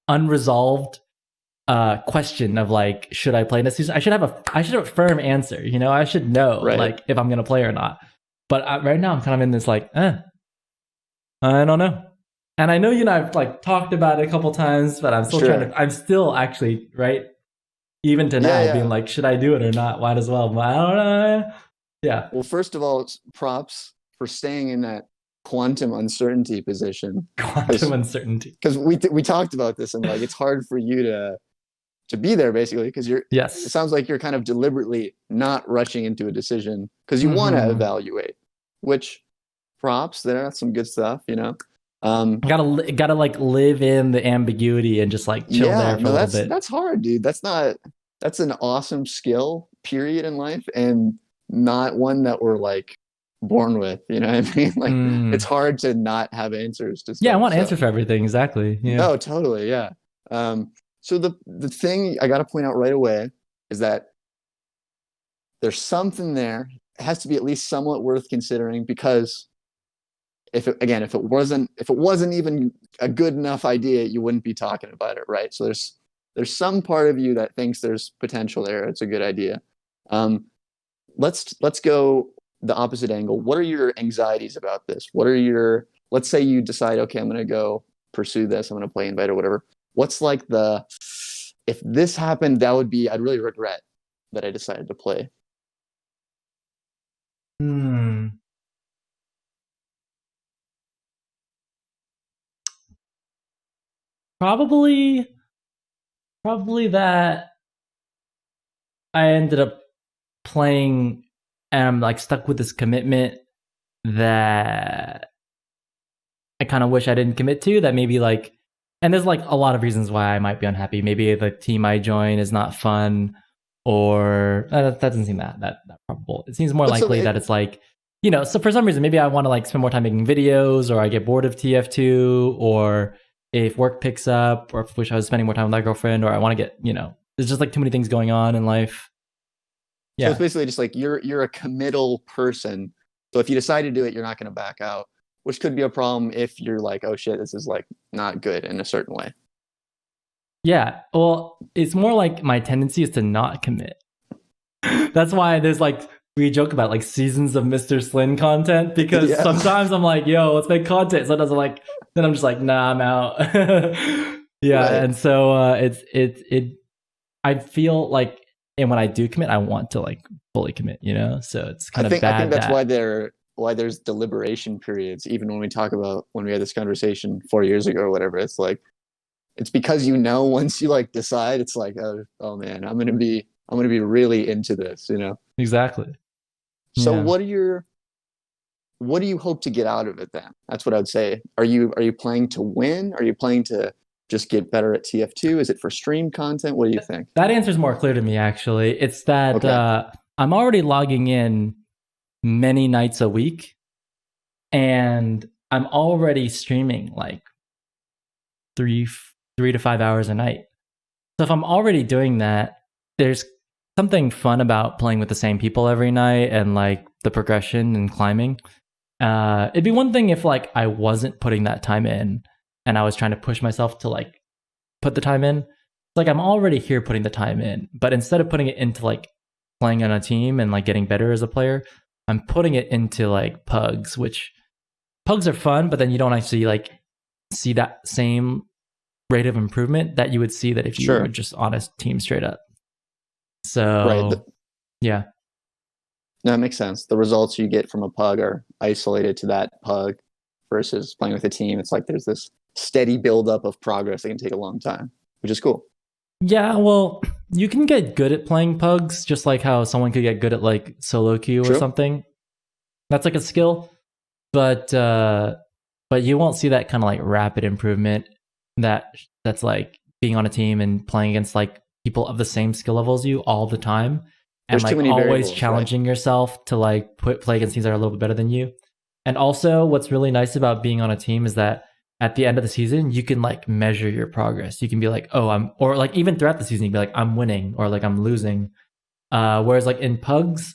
Speaker 1: unresolved question of like, should I play this season? I should have a firm answer. You know, I should know like if I'm going to play or not. But right now I'm kind of in this like, I don't know. And I know you and I've like talked about it a couple times, but I'm still I'm still actually, right, even to now, being like, should I do it or not? Might as well. But I don't know. Yeah.
Speaker 2: Well, first of all, it's props for staying in that quantum uncertainty position.
Speaker 1: Quantum uncertainty.
Speaker 2: Because we talked about this, and like it's hard for you to be there basically, because it sounds like you're kind of deliberately not rushing into a decision because you want to evaluate, which props, that's some good stuff, you know.
Speaker 1: Gotta like live in the ambiguity and just like chill there for a little bit.
Speaker 2: That's hard, dude. That's an awesome skill, period, in life, and not one that we're like born with. You know what I mean? Like it's hard to not have answers to stuff.
Speaker 1: I want answers for everything. Exactly. Yeah.
Speaker 2: No, totally. Yeah. So the thing I got to point out right away is that there's something there. It has to be at least somewhat worth considering, because if it wasn't even a good enough idea, you wouldn't be talking about it, right? So there's some part of you that thinks there's potential there. It's a good idea. Let's go the opposite angle. What are your anxieties about this? Let's say you decide, okay, I'm going to go pursue this. I'm going to play invite or whatever. What's like if this happened, I'd really regret that I decided to play.
Speaker 1: Probably that I ended up playing and I'm like stuck with this commitment that I kind of wish I didn't commit to, that maybe like, and there's like a lot of reasons why I might be unhappy. Maybe the team I join is not fun, or that doesn't seem that probable. It seems more likely that it's like you know, so for some reason, maybe I want to like spend more time making videos, or I get bored of TF2, or if work picks up, or if I wish I was spending more time with my girlfriend, or I want to get, you know, there's just like too many things going on in life.
Speaker 2: Yeah. So it's basically just like you're a committal person. So if you decide to do it, you're not going to back out, which could be a problem if you're like, oh shit, this is like not good in a certain way.
Speaker 1: Yeah. Well, it's more like my tendency is to not commit. That's why there's like, we joke about like seasons of Mr. SLIN content, because sometimes I'm like, yo, let's make content. Sometimes I'm like, then I'm just like, nah, I'm out. Yeah. Right. And so I feel like, and when I do commit, I want to like fully commit, you know? So it's kind of bad.
Speaker 2: I think that's why there's deliberation periods. Even when we talk about, when we had this conversation 4 years ago or whatever, it's like, it's because, you know, once you like decide, it's like, oh man, I'm going to be really into this, you know? Exactly. So yeah. What do you hope to get out of it then? That's what I'd say. Are you playing to win? Are you playing to just get better at TF2? Is it for stream content? What do you think?
Speaker 1: That answer is more clear to me, actually. It's that I'm already logging in many nights a week, and I'm already streaming like 3 to 5 hours a night. So if I'm already doing that, there's something fun about playing with the same people every night and like the progression and climbing. It'd be one thing if like I wasn't putting that time in and I was trying to push myself to like put the time in. Like I'm already here putting the time in, but instead of putting it into like playing on a team and like getting better as a player, I'm putting it into like pugs, which pugs are fun, but then you don't actually like see that same rate of improvement that you would see that if you were just on a team straight up. So yeah.
Speaker 2: No, that makes sense. The results you get from a pug are isolated to that pug versus playing with a team. It's like there's this steady buildup of progress that can take a long time, which is cool.
Speaker 1: Yeah, well, you can get good at playing pugs just like how someone could get good at like solo queue or something. That's like a skill. But you won't see that kind of like rapid improvement that's like being on a team and playing against like people of the same skill level as you all the time. And like always challenging yourself to like play against teams that are a little bit better than you. And also what's really nice about being on a team is that at the end of the season, you can like measure your progress. You can be like, oh, or like even throughout the season, you can be like, I'm winning or like I'm losing. Whereas like in pugs,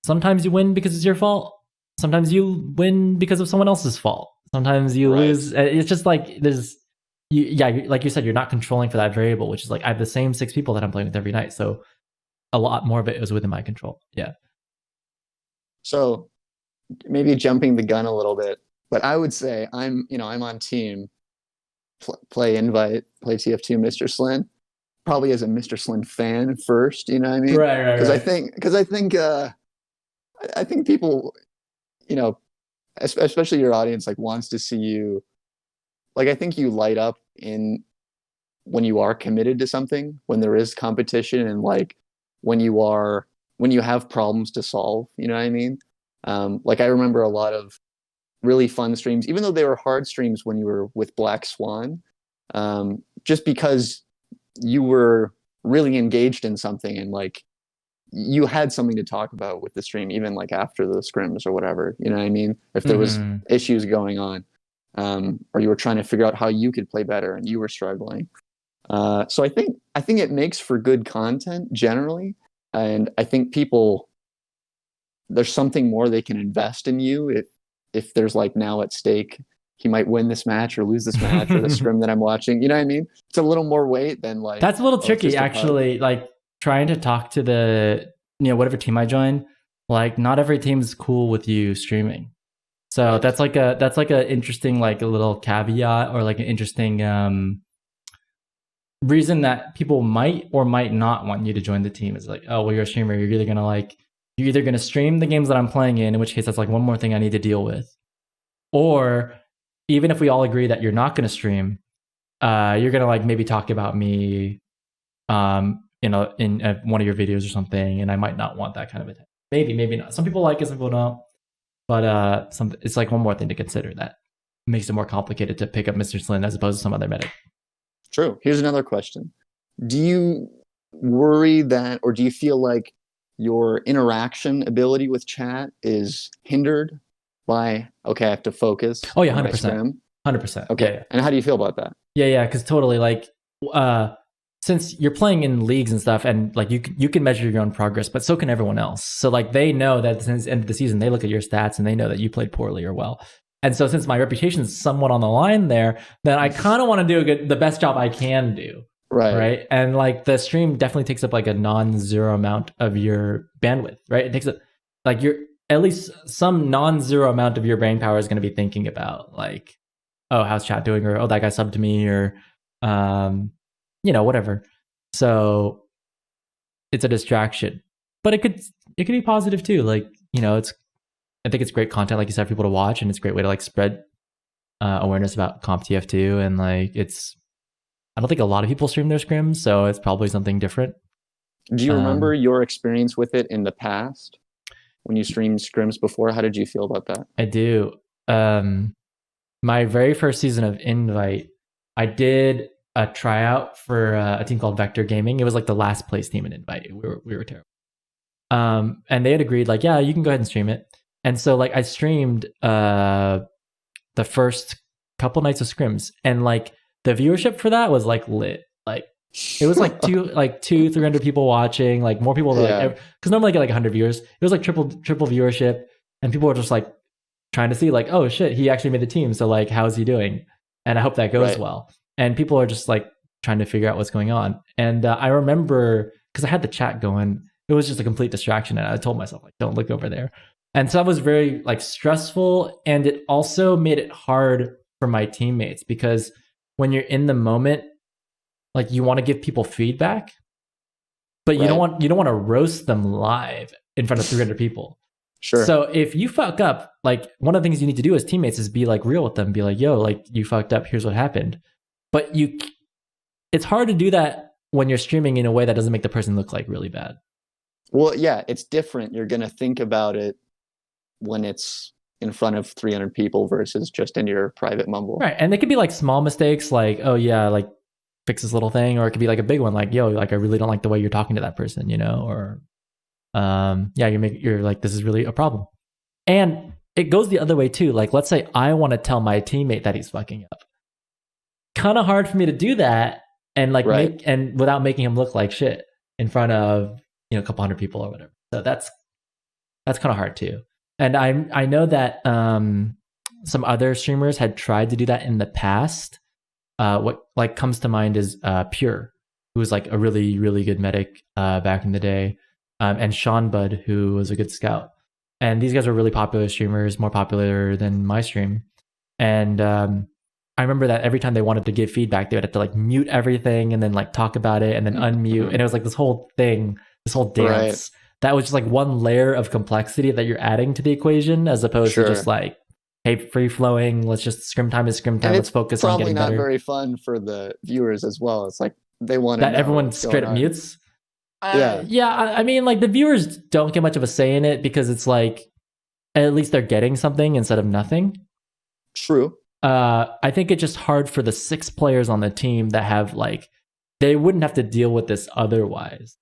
Speaker 1: sometimes you win because it's your fault. Sometimes you win because of someone else's fault. Sometimes you lose. It's just like like you said, you're not controlling for that variable, which is like I have the same 6 people that I'm playing with every night. So a lot more of it is within my control. Yeah.
Speaker 2: So maybe jumping the gun a little bit, but I would say I'm on team play invite, play TF2 Mr. SLIN, probably as a Mr. SLIN fan first, you know what I mean?
Speaker 1: Right.
Speaker 2: Because I think people, you know, especially your audience, like wants to see you. Like I think you light up when you are committed to something, when there is competition, and like when you have problems to solve, you know what I mean? Like I remember a lot of really fun streams, even though they were hard streams when you were with Black Swan, just because you were really engaged in something and like you had something to talk about with the stream, even like after the scrims or whatever, you know what I mean? If there was issues going on, or you were trying to figure out how you could play better and you were struggling. So I think it makes for good content generally. And I think there's something more they can invest in you if there's like now at stake, he might win this match or lose this match or the scrim that I'm watching. You know what I mean? It's a little more weight than like.
Speaker 1: That's a little tricky, actually. Like trying to talk to the, whatever team I join, like not every team's cool with you streaming. So that's like a interesting, like a little caveat or like an interesting reason that people might or might not want you to join the team is like, oh, well, you're a streamer. You're either going to stream the games that I'm playing in which case that's like one more thing I need to deal with. Or even if we all agree that you're not going to stream, you're going to like maybe talk about me, in one of your videos or something. And I might not want that kind of attention. Maybe not. Some people like it, some people don't. But it's like one more thing to consider that makes it more complicated to pick up Mr. SLIN as opposed to some other medic.
Speaker 2: True. Here's another question. Do you worry that, or do you feel like your interaction ability with chat is hindered by, okay, I have to focus.
Speaker 1: Oh yeah,
Speaker 2: on my
Speaker 1: 100%.
Speaker 2: scrim?
Speaker 1: 100%.
Speaker 2: Okay.
Speaker 1: Yeah.
Speaker 2: And how do you feel about that?
Speaker 1: Yeah, because totally, like, since you're playing in leagues and stuff, and like you can measure your own progress, but so can everyone else. So like they know that since the end of the season, they look at your stats and they know that you played poorly or well. And so since my reputation is somewhat on the line there, then I kind of want to do the best job I can do. Right. And like the stream definitely takes up like a non-zero amount of your bandwidth, right? It takes up like at least some non-zero amount of your brain power is going to be thinking about like, oh, how's chat doing? Or, oh, that guy subbed to me, or, whatever. So it's a distraction, but it could be positive too. Like, I think it's great content, like you said, for people to watch, and it's a great way to like spread awareness about CompTF2. And like, I don't think a lot of people stream their scrims, so it's probably something different.
Speaker 2: Do you remember your experience with it in the past when you streamed scrims before? How did you feel about that?
Speaker 1: I do. My very first season of Invite, I did a tryout for a team called Vector Gaming. It was like the last place team in Invite. We were terrible. And they had agreed, like, yeah, you can go ahead and stream it. And so like I streamed the first couple nights of scrims, and like the viewership for that was like lit. Like it was like 300 people watching, like more people because normally I get like 100 viewers. It was like triple viewership, and people were just like trying to see like, oh shit, he actually made the team, so like how's he doing? And I hope that goes well. And people are just like trying to figure out what's going on. And I remember, because I had the chat going, it was just a complete distraction, and I told myself like, don't look over there. And so that was very like stressful, and it also made it hard for my teammates, because when you're in the moment, like you want to give people feedback, but you don't want to roast them live in front of 300 people.
Speaker 2: Sure.
Speaker 1: So if you fuck up, like one of the things you need to do as teammates is be like real with them, be like, yo, like you fucked up, here's what happened. But it's hard to do that when you're streaming in a way that doesn't make the person look like really bad.
Speaker 2: Well, yeah, it's different. You're going to think about it when it's in front of 300 people versus just in your private mumble.
Speaker 1: Right. And they could be like small mistakes, like, oh yeah, like fix this little thing, or it could be like a big one, like, yo, like I really don't like the way you're talking to that person, or you're like, this is really a problem. And it goes the other way too. Like, let's say I want to tell my teammate that he's fucking up. Kind of hard for me to do that and like without making him look like shit in front of a couple hundred people or whatever. So that's kind of hard too. And I know that some other streamers had tried to do that in the past. What like comes to mind is Pure, who was like a really, really good medic back in the day, and Sean Bud, who was a good scout. And these guys were really popular streamers, more popular than my stream. And I remember that every time they wanted to give feedback, they would have to like mute everything and then like talk about it and then unmute. And it was like this whole thing, this whole dance. That was just like one layer of complexity that you're adding to the equation, as opposed to just like, hey, free flowing, let's just scrim time is scrim time.
Speaker 2: And
Speaker 1: let's focus on getting better.
Speaker 2: Probably not very fun for the viewers as well. It's like they want to
Speaker 1: that everyone straight up mutes.
Speaker 2: Yeah.
Speaker 1: I mean, like the viewers don't get much of a say in it, because it's like at least they're getting something instead of nothing.
Speaker 2: True.
Speaker 1: I think it's just hard for the 6 players on the team that have like, they wouldn't have to deal with this otherwise.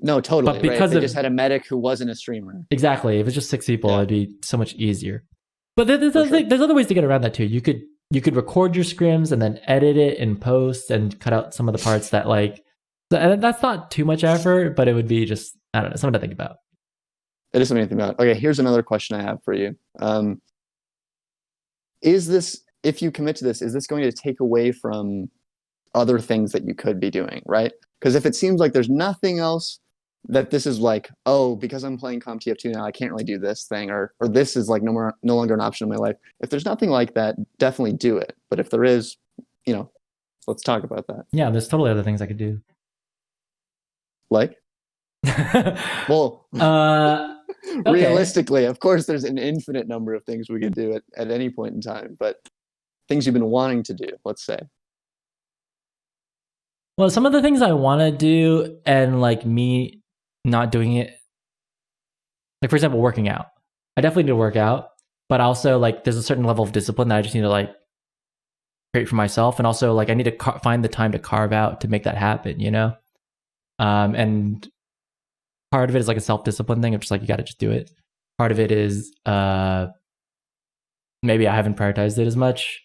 Speaker 2: No, totally.
Speaker 1: But because
Speaker 2: they just had a medic who wasn't a streamer.
Speaker 1: Exactly. If it's just 6 people, it'd be so much easier. But there's other ways to get around that too. You could record your scrims and then edit it in post and cut out some of the parts that like, that's not too much effort, but it would be just, I don't know, something to think about.
Speaker 2: It is something to think about. Okay, here's another question I have for you. Is this, if you commit to this, is this going to take away from other things that you could be doing, right? Because if it seems like there's nothing else that this is like, oh, because I'm playing CompTF2 now, I can't really do this thing, or this is like no longer an option in my life. If there's nothing like that, definitely do it. But if there is, let's talk about that.
Speaker 1: Yeah, there's totally other things I could do.
Speaker 2: Like? Well, realistically, of course, there's an infinite number of things we could do at any point in time, but things you've been wanting to do, let's say.
Speaker 1: Well, some of the things I want to do, and like me not doing it, like for example, working out. I definitely need to work out, but also like there's a certain level of discipline that I just need to like create for myself, and also like I need to find the time to carve out to make that happen, and part of it is like a self-discipline thing. It's just like, you got to just do it. Part of it is maybe I haven't prioritized it as much.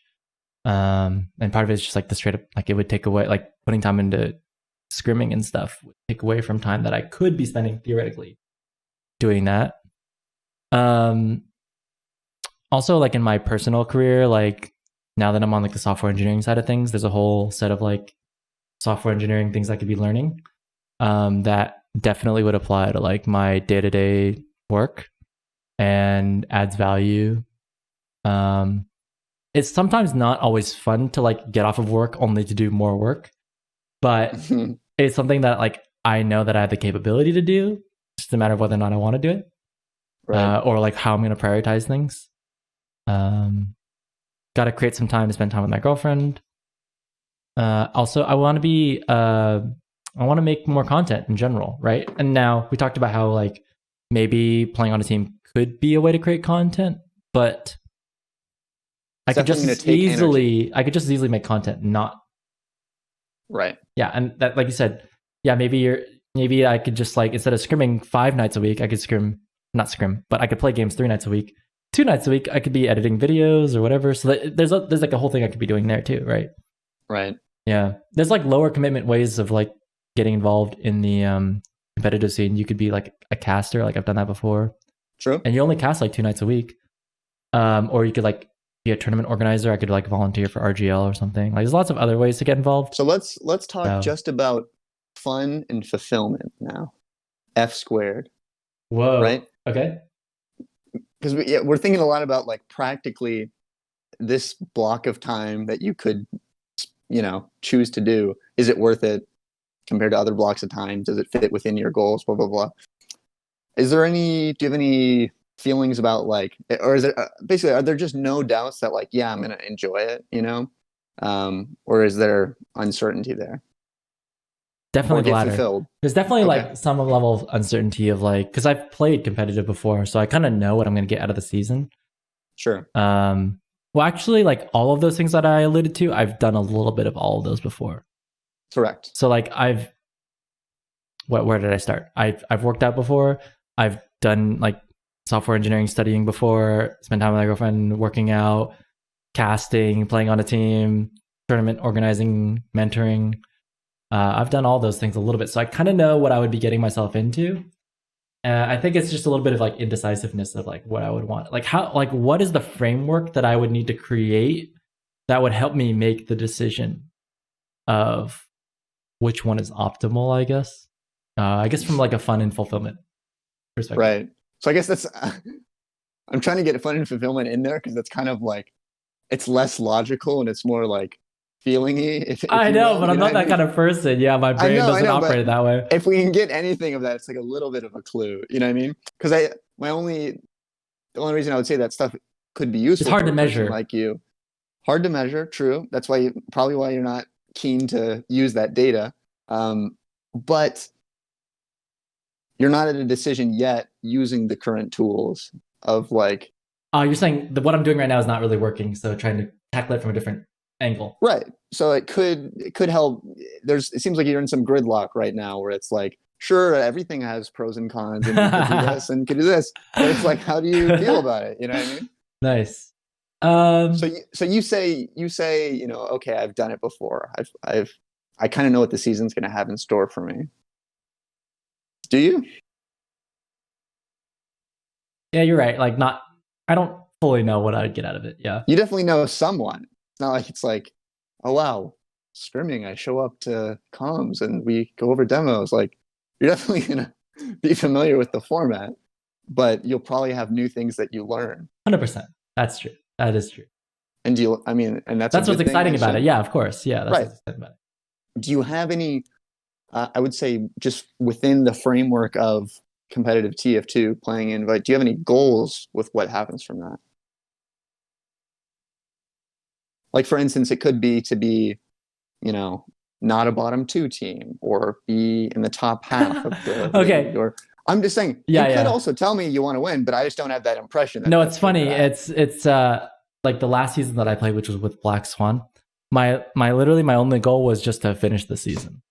Speaker 1: And part of it is just like the straight up, like it would take away, like putting time into scrimming and stuff would take away from time that I could be spending theoretically doing that. Also, like in my personal career, like now that I'm on like the software engineering side of things, there's a whole set of like software engineering things I could be learning that definitely would apply to like my day-to-day work and adds value. It's sometimes not always fun to like get off of work only to do more work, but it's something that like I know that I have the capability to do. It's just a matter of whether or not I want to do it, right. Or like how I'm going to prioritize things. Got to create some time to spend time with my girlfriend. Also, I want to make more content in general, right? And now we talked about how like maybe playing on a team could be a way to create content, but I could just as easily make content not
Speaker 2: right.
Speaker 1: Yeah, and that, like you said, yeah, maybe I could just like, instead of scrimming 5 nights a week, I could but I could play games 3 nights a week. 2 nights a week, I could be editing videos or whatever. So that there's like a whole thing I could be doing there too, right?
Speaker 2: Right.
Speaker 1: Yeah, there's like lower commitment ways of like getting involved in the competitive scene. You could be like a caster, like I've done that before.
Speaker 2: True.
Speaker 1: And you only cast like 2 nights a week. Or you could like be a tournament organizer. I could like volunteer for RGL or something. Like there's lots of other ways to get involved.
Speaker 2: So let's talk just about fun and fulfillment now. F².
Speaker 1: Whoa.
Speaker 2: Right?
Speaker 1: Okay.
Speaker 2: Because we're thinking a lot about like practically this block of time that you could, choose to do. Is it worth it compared to other blocks of time? Does it fit within your goals? Blah, blah, blah. Do you have any feelings about like, or is it basically, are there just no doubts that like, yeah, I'm going to enjoy it, or is there uncertainty there?
Speaker 1: Definitely the latter. Fulfilled? There's definitely like some level of uncertainty of like, because I've played competitive before, so I kind of know what I'm going to get out of the season.
Speaker 2: Sure.
Speaker 1: Well, actually, like all of those things that I alluded to, I've done a little bit of all of those before.
Speaker 2: Correct.
Speaker 1: So like where did I start? I've worked out before. I've done like software engineering studying before, spent time with my girlfriend, working out, casting, playing on a team, tournament organizing, mentoring. I've done all those things a little bit. So I kind of know what I would be getting myself into. I think it's just a little bit of like indecisiveness of like what I would want. Like what is the framework that I would need to create that would help me make the decision of which one is optimal, I guess. I guess from like a fun and fulfillment perspective.
Speaker 2: Right. So I guess that's, I'm trying to get fun and fulfillment in there because that's kind of like, it's less logical and it's more like feeling-y.
Speaker 1: I know, but I'm not that kind of person. Yeah, my brain doesn't operate that way.
Speaker 2: If we can get anything of that, it's like a little bit of a clue. You know what I mean? Because the only reason I would say that stuff could be useful.
Speaker 1: It's hard to measure.
Speaker 2: Like you. Hard to measure, true. That's probably why you're not keen to use that data. But you're not at a decision yet using the current tools of like.
Speaker 1: You're saying that what I'm doing right now is not really working, so trying to tackle it from a different angle.
Speaker 2: Right. So it could help. It seems like you're in some gridlock right now where it's like, sure, everything has pros and cons and you could do this and could do this. But it's like, how do you feel about it? You know what I mean?
Speaker 1: Nice.
Speaker 2: So you say, okay, I've done it before. I kind of know what the season's going to have in store for me. Do you?
Speaker 1: Yeah, you're right. Like I don't fully know what I'd get out of it. Yeah.
Speaker 2: You definitely know someone. It's not like it's like, oh wow, scrimming. I show up to comms and we go over demos. Like you're definitely going to be familiar with the format, but you'll probably have new things that you learn.
Speaker 1: 100%. That's true. That is true.
Speaker 2: And that's
Speaker 1: what's exciting about it. Yeah, of course. Yeah, that's
Speaker 2: right.
Speaker 1: What's exciting about it.
Speaker 2: Do you have any, I would say just within the framework of competitive TF2 playing invite, do you have any goals with what happens from that? Like for instance, it could be to be, not a bottom 2 team or be in the top half of the
Speaker 1: okay.
Speaker 2: league, or I'm just saying, you could also tell me you want to win, but I just don't have that impression.
Speaker 1: No, it's funny. It's like the last season that I played, which was with Black Swan. My only goal was just to finish the season.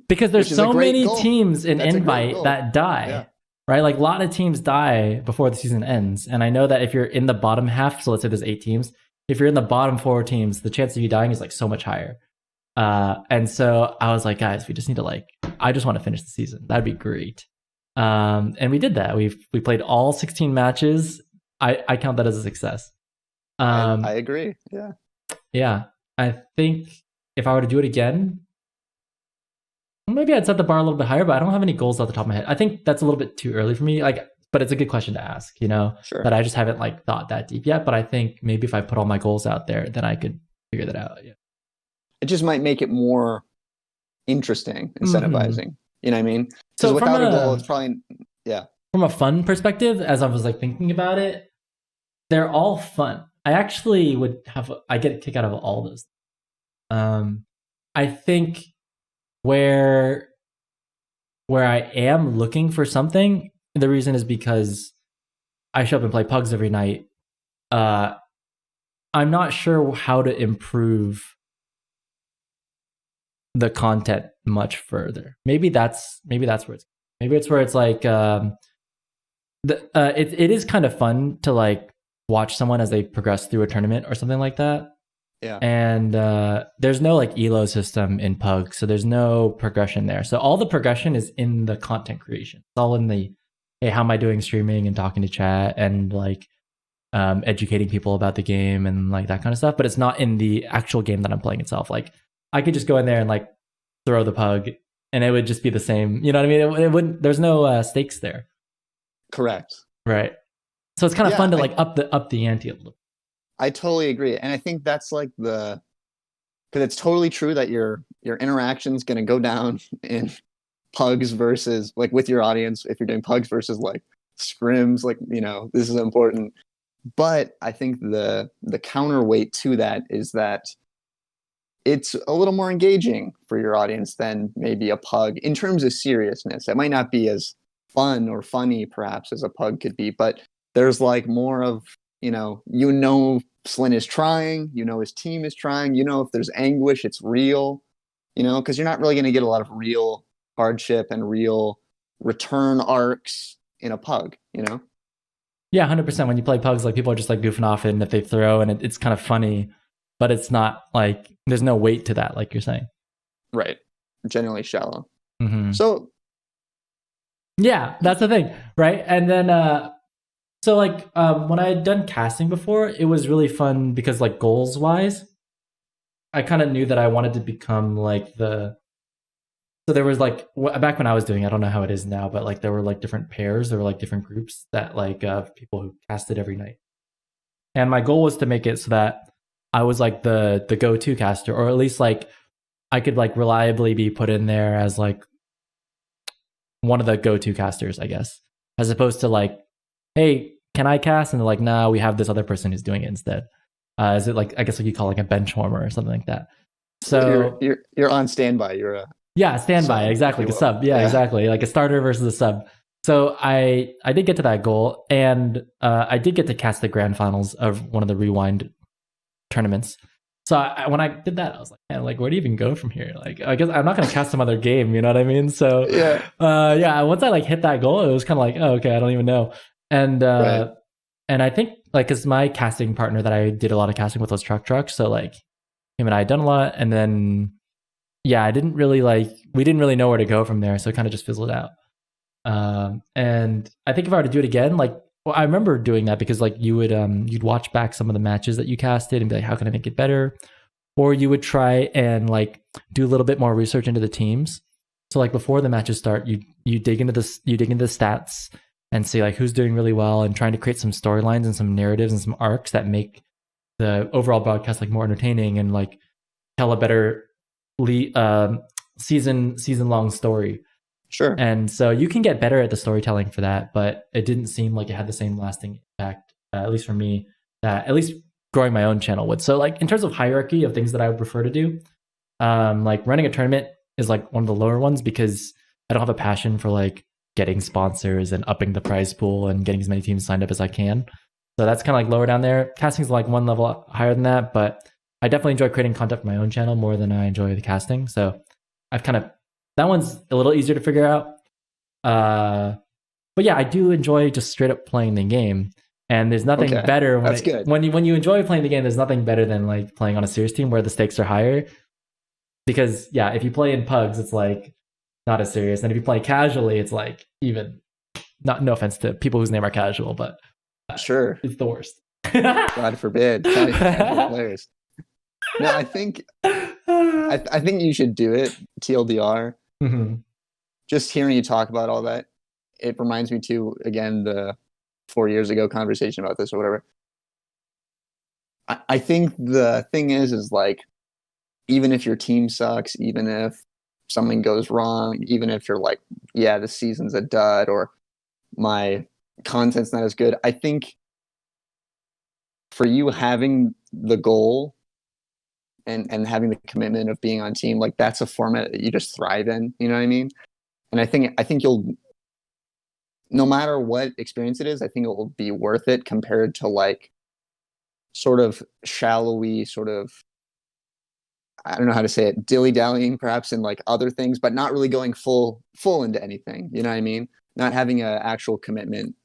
Speaker 1: Because there's so many teams in
Speaker 2: That's
Speaker 1: Invite that die, right? Like a lot of teams die before the season ends. And I know that if you're in the bottom half, so let's say there's 8 teams, if you're in the bottom 4 teams, the chance of you dying is like so much higher. And so I was like, guys, we just need to I just want to finish the season. That'd be great. And we did that. We played all 16 matches. I count that as a success.
Speaker 2: I agree. Yeah.
Speaker 1: Yeah. I think if I were to do it again, maybe I'd set the bar a little bit higher, but I don't have any goals off the top of my head. I think that's a little bit too early for me. But it's a good question to ask,
Speaker 2: Sure.
Speaker 1: That I just haven't thought that deep yet. But I think maybe if I put all my goals out there, then I could figure that out. Yeah.
Speaker 2: It just might make it more interesting, incentivizing. You know what I mean? So without a goal, it's probably,
Speaker 1: From a fun perspective, as I was thinking about it, they're all fun. I actually I get a kick out of all those. I think where I am looking for something, the reason is because I show up and play pugs every night. I'm not sure how to improve the content much further. Maybe that's where it's like it is kind of fun to watch someone as they progress through a tournament or something like that.
Speaker 2: Yeah.
Speaker 1: And there's no elo system in Pug, so there's no progression there. So all the progression is in the content creation. It's all in the, hey, how am I doing streaming and talking to chat and educating people about the game and that kind of stuff. But it's not in the actual game that I'm playing itself. I could just go in there and throw the pug and it would just be the same. You know what I mean? It wouldn't. There's no stakes there.
Speaker 2: Correct.
Speaker 1: Right. So it's kind of fun to up the ante a little.
Speaker 2: I totally agree, and I think that's because it's totally true that your interaction's going to go down in pugs versus with your audience if you're doing pugs versus scrims. This is important, but I think the counterweight to that is that it's a little more engaging for your audience than maybe a pug in terms of seriousness. It might not be as fun or funny perhaps as a pug could be, but there's more of Slin is trying, his team is trying, if there's anguish, it's real, because you're not really going to get a lot of real hardship and real return arcs in a pug,
Speaker 1: Yeah, 100%. When you play pugs, people are just goofing off and if they throw and it's kind of funny, but it's not there's no weight to that, like you're saying.
Speaker 2: Right. Generally shallow.
Speaker 1: Mm-hmm.
Speaker 2: So.
Speaker 1: Yeah, that's the thing. Right. And then, so when I had done casting before, it was really fun because goals wise, I kind of knew that I wanted to become so there was back when I was doing, I don't know how it is now, but there were different pairs, there were different groups that people who casted every night. And my goal was to make it so that I was the go-to caster, or at least I could reliably be put in there as one of the go-to casters, I guess, as opposed to hey, can I cast? And they're nah, we have this other person who's doing it instead. Is it I guess you call a bench warmer or something like that. So
Speaker 2: you're on standby. You're a
Speaker 1: standby,
Speaker 2: sub,
Speaker 1: exactly, the sub. Yeah, exactly, a starter versus a sub. So I did get to that goal, and I did get to cast the grand finals of one of the Rewind tournaments. So when I did that, I was man, where do you even go from here? I guess I'm not going to cast some other game, you know what I mean? So once I hit that goal, it was kind of oh, okay, I don't even know. And
Speaker 2: right.
Speaker 1: And I think because my casting partner that I did a lot of casting with was Truck, so him and I had done a lot, and then I didn't really we didn't really know where to go from there, so it kind of just fizzled out. And I think if I were to do it again, I remember doing that because you would you'd watch back some of the matches that you casted and be how can I make it better? Or you would try and do a little bit more research into the teams. So before the matches start, you dig into the stats and see who's doing really well and trying to create some storylines and some narratives and some arcs that make the overall broadcast more entertaining and tell a better season long story.
Speaker 2: Sure.
Speaker 1: And so you can get better at the storytelling for that, but it didn't seem like it had the same lasting impact, at least for me, that at least growing my own channel would. So in terms of hierarchy of things that I would prefer to do, running a tournament is one of the lower ones because I don't have a passion for getting sponsors and upping the prize pool and getting as many teams signed up as I can. So that's kind of lower down there. Casting is one level higher than that, but I definitely enjoy creating content for my own channel more than I enjoy the casting. So I've kind of that one's a little easier to figure out. But yeah, I do enjoy just straight up playing the game. And there's nothing better when you enjoy playing the game. There's nothing better than like playing on a serious team where the stakes are higher. Because yeah, if you play in pugs, it's like not as serious. And if you play casually, it's like even no offense to people whose name are casual, but
Speaker 2: sure,
Speaker 1: it's the worst.
Speaker 2: God forbid, casual players. No, I think you should do it. TLDR.
Speaker 1: Mm-hmm.
Speaker 2: Just hearing you talk about all that, it reminds me too. Again, the 4 years ago conversation about this or whatever. I think the thing is like, even if your team sucks, even if something goes wrong, even if you're like, yeah, this season's a dud or my content's not as good, I think for you having the goal and having the commitment of being on team, like that's a format that you just thrive in, you know what I mean? And I think you'll, no matter what experience it is, I think it will be worth it compared to like sort of shallowy, sort of, I don't know how to say it, dilly-dallying perhaps in like other things, but not really going full into anything, you know what I mean? Not having an actual commitment.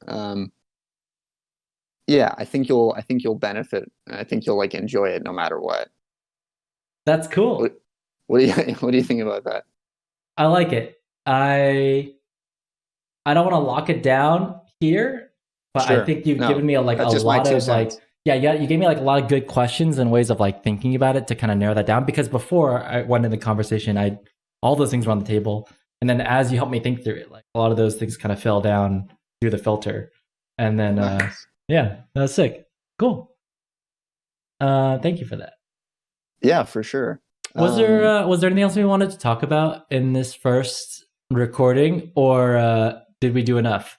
Speaker 2: Yeah, I think you'll benefit. I think you'll like enjoy it no matter what.
Speaker 1: That's cool.
Speaker 2: What do you think about that?
Speaker 1: I like it. I don't want to lock it down here, but sure. I think you've given me a lot of like, you gave me like a lot of good questions and ways of like thinking about it to kind of narrow that down. Because before I went in the conversation, all those things were on the table, and then as you helped me think through it, like a lot of those things kind of fell down through the filter, and then yeah, that was sick. Cool. Thank you for that.
Speaker 2: Yeah, for sure.
Speaker 1: Was there anything else we wanted to talk about in this first recording, or did we do enough?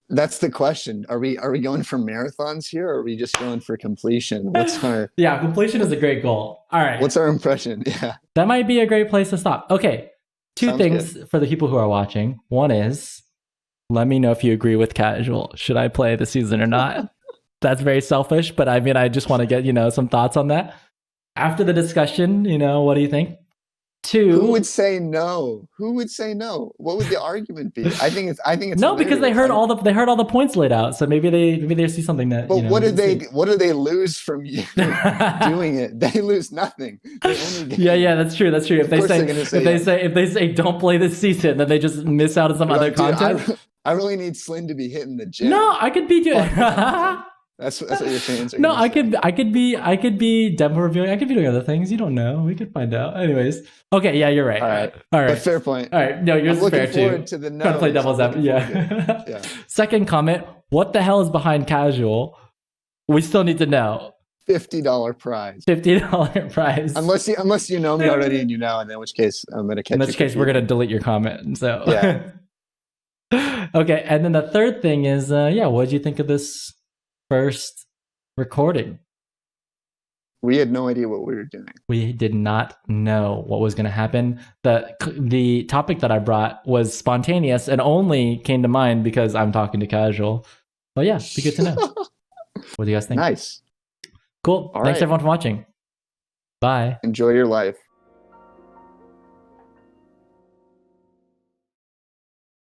Speaker 2: That's the question. Are we going for marathons here, or are we just going for completion? What's our
Speaker 1: completion is a great goal. All right.
Speaker 2: What's our impression? Yeah.
Speaker 1: That might be a great place to stop. Okay. Two things for the people who are watching. One is, let me know if you agree with casual. Should I play this season or not? That's very selfish, but I mean, I just want to get, some thoughts on that. After the discussion, what do you think? Two.
Speaker 2: Who would say no? What would the argument be? I think it's
Speaker 1: no, because they heard all the points laid out. So maybe they see something that.
Speaker 2: But what do they lose from you doing it? They lose nothing. They only
Speaker 1: yeah, that's true. If they say don't play this season, then they just miss out on some other content.
Speaker 2: I really need Slin to be hitting the gym.
Speaker 1: No, I could be doing.
Speaker 2: That's what your fans are.
Speaker 1: No, I could be demo reviewing. I could be doing other things. You don't know. We could find out. Anyways. Okay. Yeah, you're right. All right.
Speaker 2: But fair point.
Speaker 1: All right. No, yours is fair too.
Speaker 2: Looking forward to the
Speaker 1: trying to play devil's advocate. Yeah. Second comment. What the hell is behind casual? We still need to know.
Speaker 2: $50 prize.
Speaker 1: $50 prize.
Speaker 2: Unless you know me already and in which case I'm gonna catch you.
Speaker 1: In which case we're gonna delete your comment. So yeah. Okay. And then the third thing is what did you think of this first recording?
Speaker 2: We had no idea what we were doing. We
Speaker 1: did not know what was going to happen. The topic that I brought was spontaneous and only came to mind because I'm talking to casual. But yeah, be good to know. What do you guys think?
Speaker 2: Nice.
Speaker 1: Cool. Thanks everyone for watching. Bye.
Speaker 2: Enjoy your life.